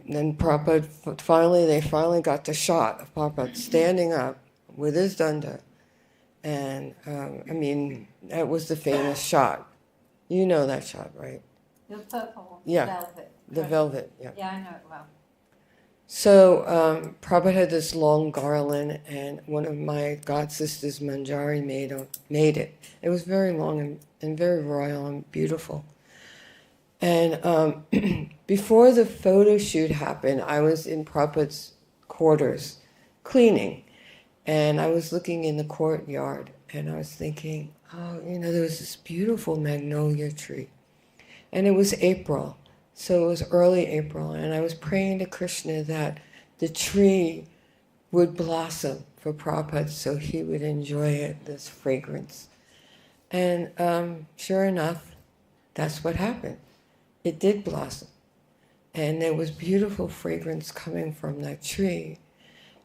then Prabhupada, they finally got the shot of Prabhupada standing up with his danda. And that was the famous shot. You know that shot, right? The purple velvet. The velvet, yeah. Yeah, I know it well. So Prabhupada had this long garland, and one of my god sisters, Manjari, made it. It was very long and very royal and beautiful. And before the photo shoot happened, I was in Prabhupada's quarters cleaning, and I was looking in the courtyard, and I was thinking, there was this beautiful magnolia tree. And it was April. So it was early April, and I was praying to Krishna that the tree would blossom for Prabhupada so he would enjoy it, this fragrance. And sure enough, that's what happened. It did blossom. And there was beautiful fragrance coming from that tree.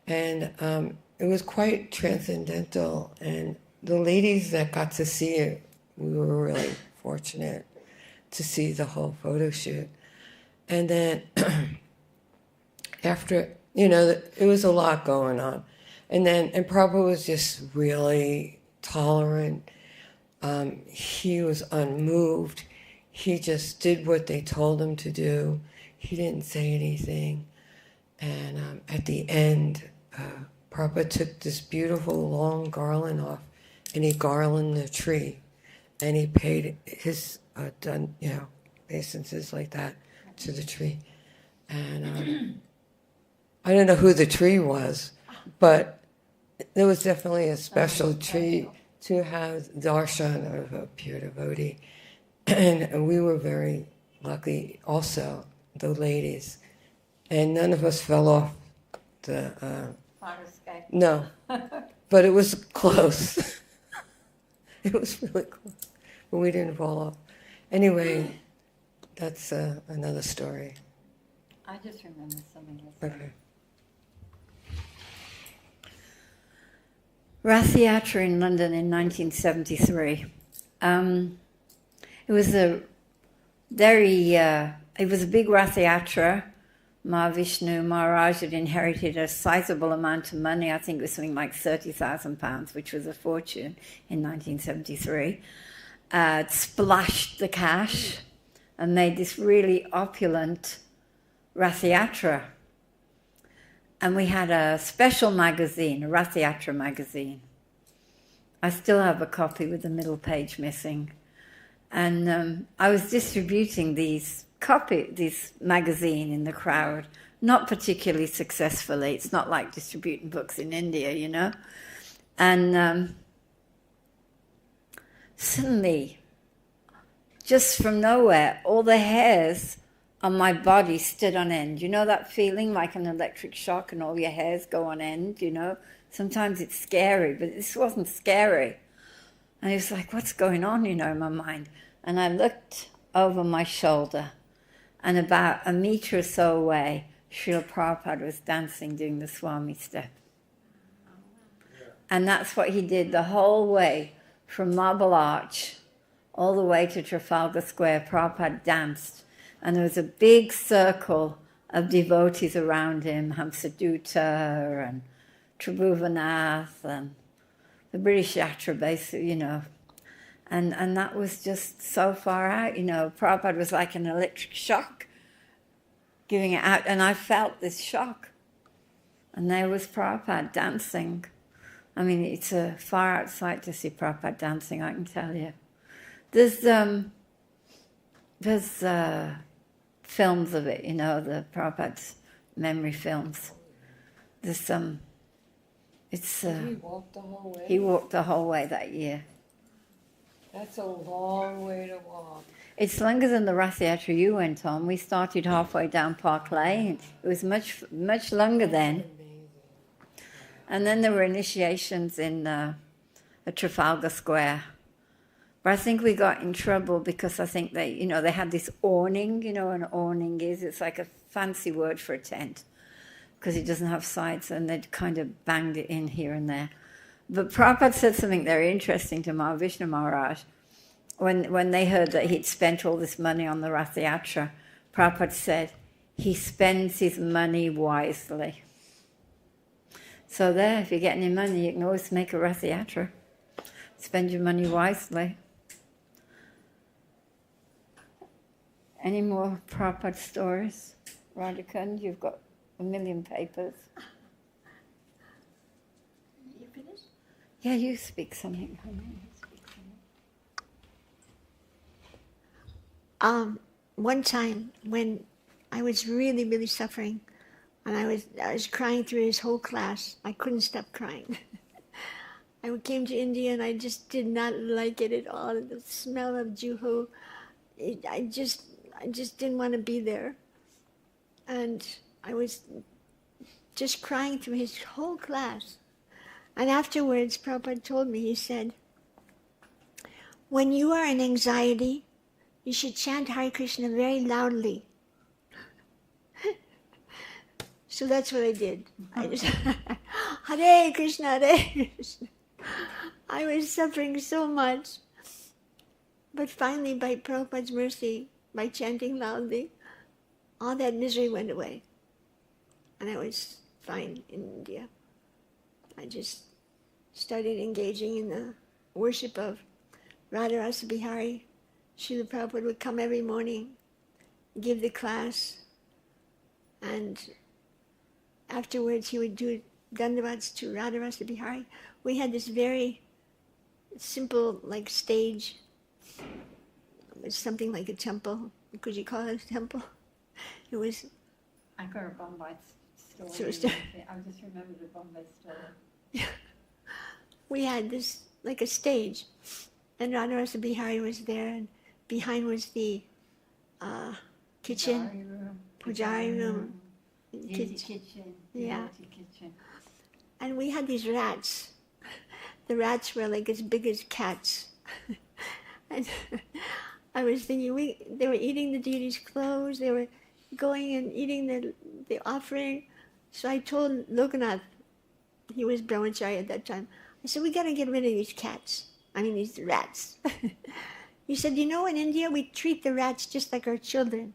And it was quite transcendental. And the ladies that got to see it, we were really fortunate to see the whole photo shoot. And then after, it was a lot going on. And Prabhupada was just really tolerant. He was unmoved. He just did what they told him to do. He didn't say anything. And at the end, Prabhupada took this beautiful long garland off, and he garlanded the tree. And he paid his, obeisances like that to the tree. And I don't know who the tree was, but there was definitely a special tree to have darshan of a pure devotee. And we were very lucky also, the ladies. And none of us fell off the... Fire escape. No, but it was close. It was really close, but we didn't fall off. Anyway, that's another story. I just remember something else. Okay. Rath Yatra in London in 1973. It was a big Rath Yatra. Mahavishnu Maharaj had inherited a sizable amount of money. I think it was something like £30,000, which was a fortune in 1973. Splashed the cash and made this really opulent Rath Yatra. And we had a special magazine, a Rath Yatra magazine. I still have a copy with the middle page missing. And I was distributing this magazine in the crowd, not particularly successfully. It's not like distributing books in India, And suddenly, just from nowhere, all the hairs on my body stood on end. You know that feeling like an electric shock and all your hairs go on end, Sometimes it's scary, but this wasn't scary. And it was like, what's going on, in my mind? And I looked over my shoulder, and about a meter or so away, Srila Prabhupada was dancing, doing the Swami step. And that's what he did the whole way from Marble Arch all the way to Trafalgar Square. Prabhupada danced. And there was a big circle of devotees around him, Hamsadutta and Tribhuvanath and the British Yatra, basically, And that was just so far out, Prabhupada was like an electric shock giving it out, and I felt this shock. And there was Prabhupada dancing. I mean, it's a far out sight to see Prabhupada dancing, I can tell you. There's films of it, you know, the Prabhupada's memory films. There's it's He walked the whole way? he walked the whole way that year. That's a long way to walk. It's longer than the Rath Yatra you went on. We started halfway down Park Lane. It was much longer then. And then there were initiations in Trafalgar Square. But I think we got in trouble because I think they had this awning. You know what an awning is? It's like a fancy word for a tent because it doesn't have sides, and they'd kind of banged it in here and there. But Prabhupada said something very interesting to Vishnu Maharaj. When they heard that he'd spent all this money on the Rath Yatra, Prabhupada said, he spends his money wisely. So there, if you get any money, you can always make a Rath Yatra. Spend your money wisely. Any more Prabhupada stories? Radhikund, you've got a million papers. You finished? Yeah, you speak something. One time when I was really, really suffering, and I was crying through his whole class. I couldn't stop crying. I came to India and I just did not like it at all. The smell of Juhu, I just didn't want to be there. And I was just crying through his whole class. And afterwards, Prabhupada told me, he said, when you are in anxiety, you should chant Hare Krishna very loudly. So that's what I did. I just, Hare Krishna, Hare Krishna. I was suffering so much. But finally, by Prabhupada's mercy, by chanting loudly, all that misery went away. And I was fine in India. I just started engaging in the worship of Radharasa Bihari. Srila Prabhupada would come every morning, give the class, and afterwards he would do dandavats to Radharasa Bihari. We had this very simple, like, stage. It was something like a temple. Could you call it a temple? It was... I got a Bombay story. So it's- I just remembered the Bombay story. We had this, like a stage, and Radharasa Bihari was there, and behind was the kitchen, Pujari room. Kitchen. Yeah. Kitchen. And we had these rats. The rats were like as big as cats. And I was thinking, they were eating the deity's clothes, they were going and eating the offering. So I told Lokanath, he was brahmachari at that time, I said, we got to get rid of these cats. I mean, these rats. He said, you know, in India, we treat the rats just like our children.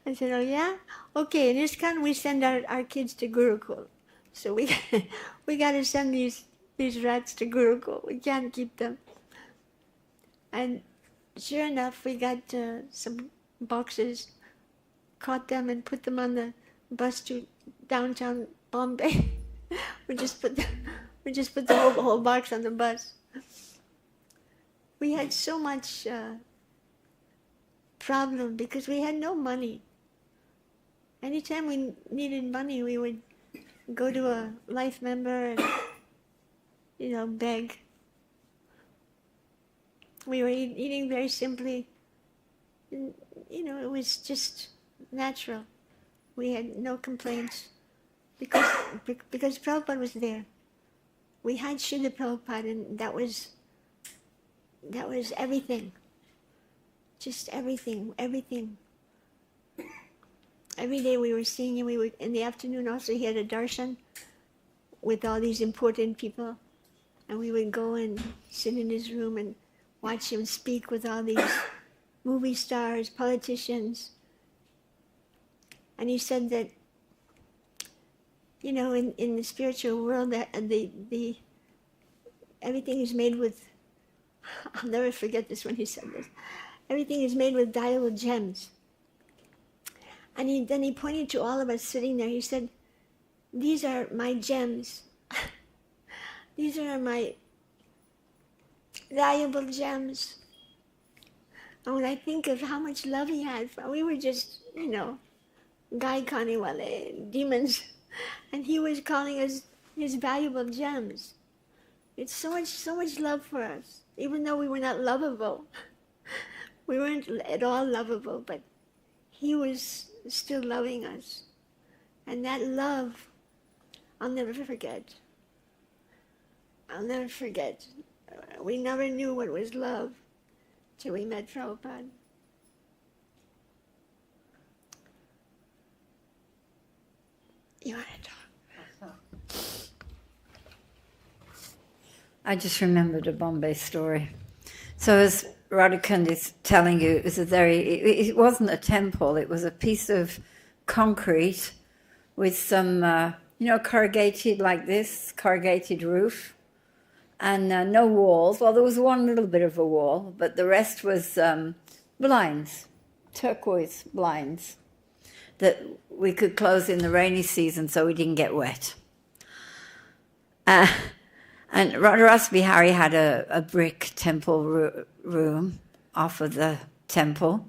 I said, oh yeah? Okay, in ISKCON, we send our kids to Gurukul. So we got to send these rats to Gurukul. We can't keep them. And sure enough, we got some boxes, caught them and put them on the bus to downtown Bombay. we just put the whole box on the bus. We had so much problem because we had no money. Anytime we needed money, we would go to a life member and, beg. We were eating very simply. And, it was just natural. We had no complaints because Prabhupada was there. We had Srila Prabhupada, and that was everything. Just everything. Every day we were seeing him. We would, in the afternoon also, he had a darshan with all these important people. And we would go and sit in his room and watch him speak with all these movie stars, politicians. And he said that, in the spiritual world, that the everything is made with, I'll never forget this when he said this, Everything is made with valuable gems. And then he pointed to all of us sitting there. He said, these are my gems. These are my valuable gems. And when I think of how much love he had, we were just, Gai Kani Wale, demons. And he was calling us his valuable gems. It's so much love for us, even though we were not lovable. We weren't at all lovable, but he was still loving us. And that love, I'll never forget. I'll never forget. We never knew what was love till we met Prabhupada. You want to talk? I just remembered a Bombay story. So as Radhakund is telling you, it wasn't a temple, it was a piece of concrete with some, corrugated like this, corrugated roof, and no walls. Well, there was one little bit of a wall, but the rest was blinds, turquoise blinds, that we could close in the rainy season so we didn't get wet. And Radharasa Bihari had a brick temple room off of the temple,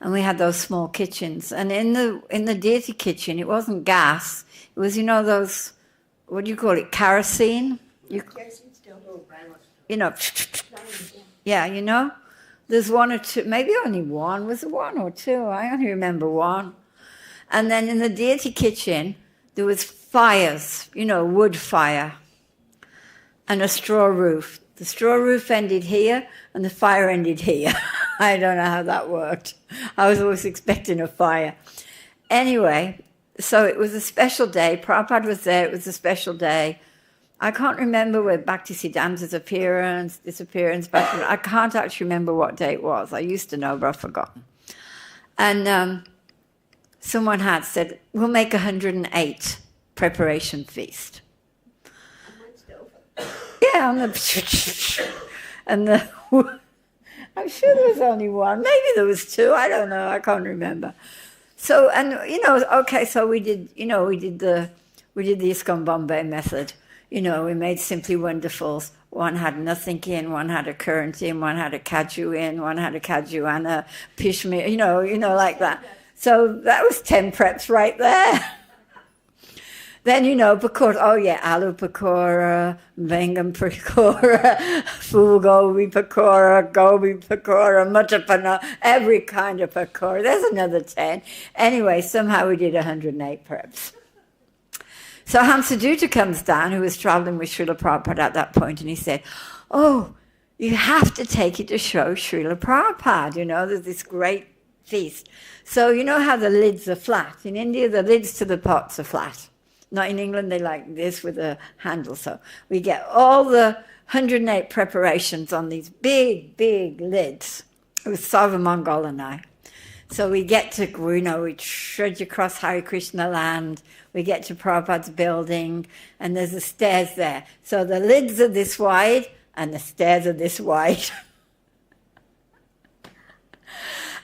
and we had those small kitchens. And in the deity kitchen, it wasn't gas. It was, those, what do you call it, kerosene? Yeah, there's one or two, maybe only one. Was it one or two? I only remember one. And then in the deity kitchen, there was fires, wood fire, and a straw roof. The straw roof ended here, and the fire ended here. I don't know how that worked. I was always expecting a fire. Anyway, so it was a special day. Prabhupada was there. It was a special day. I can't remember where Bhaktisiddhanta's disappearance, but I can't actually remember what day it was. I used to know, but I've forgotten. And someone had said, we'll make 108 preparation feast. Yeah, I'm sure there was only one. Maybe there was two. I don't know. I can't remember. So, so we did the ISKCON Bombay method. We made Simply Wonderfuls. One had nothing in, one had a currant in, one had a kaju in, one had a kaju and a pishmi, like that. So that was 10 preps right there. Then, pakora, aloo pakora, bengam pakora, fulgobi pakora, gobi pakora, matar paneer, every kind of pakora. There's another 10. Anyway, somehow we did 108 preps. So Hamsadutta comes down, who was traveling with Srila Prabhupada at that point, and he said, oh, you have to take it to show Srila Prabhupada. There's this great feast. So you know how the lids are flat? In India, the lids to the pots are flat. Not in England, they like this with a handle. So we get all the 108 preparations on these big, big lids. It was Sarva Mongol and I. So we get to, we trudge across Hare Krishna land. We get to Prabhupada's building, and there's the stairs there. So the lids are this wide, and the stairs are this wide.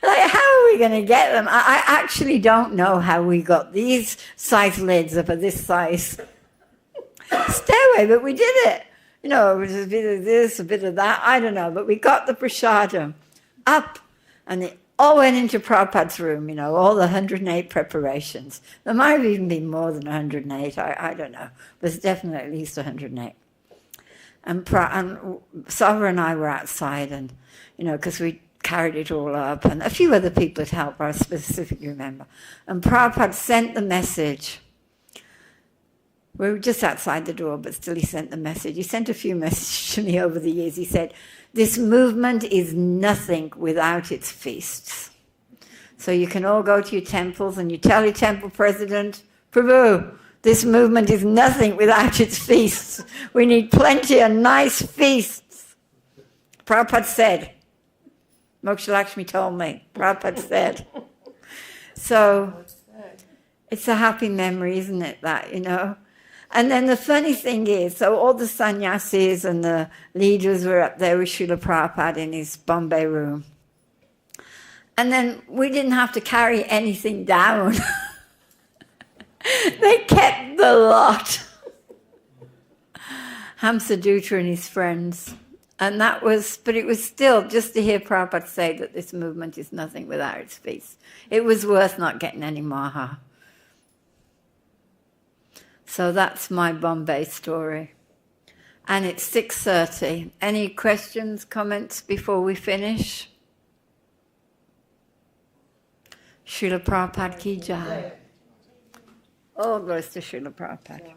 Like, how are we going to get them? I actually don't know how we got these size lids up at this size stairway, but we did it. It was a bit of this, a bit of that, I don't know. But we got the prasadam up, and it all went into Prabhupada's room, all the 108 preparations. There might have even been more than 108, I don't know. But it's definitely at least 108. And Sava and I were outside, and, because we carried it all up, and a few other people had helped, I specifically remember. And Prabhupada sent the message. We were just outside the door, but still he sent the message. He sent a few messages to me over the years. He said, this movement is nothing without its feasts. So you can all go to your temples and you tell your temple president, Prabhu, this movement is nothing without its feasts. We need plenty of nice feasts. Prabhupada said, Moksha Lakshmi told me, Prabhupada said. So it's a happy memory, isn't it, that, And then the funny thing is, so all the sannyasis and the leaders were up there with Srila Prabhupada in his Bombay room. And then we didn't have to carry anything down. They kept the lot. Hamsadutra and his friends. And that was, but it was still, just to hear Prabhupada say that this movement is nothing without its feast. It was worth not getting any maha. So that's my Bombay story. And it's 6:30. Any questions, comments before we finish? Srila Prabhupada ki jai. Oh, glories to Srila Prabhupada.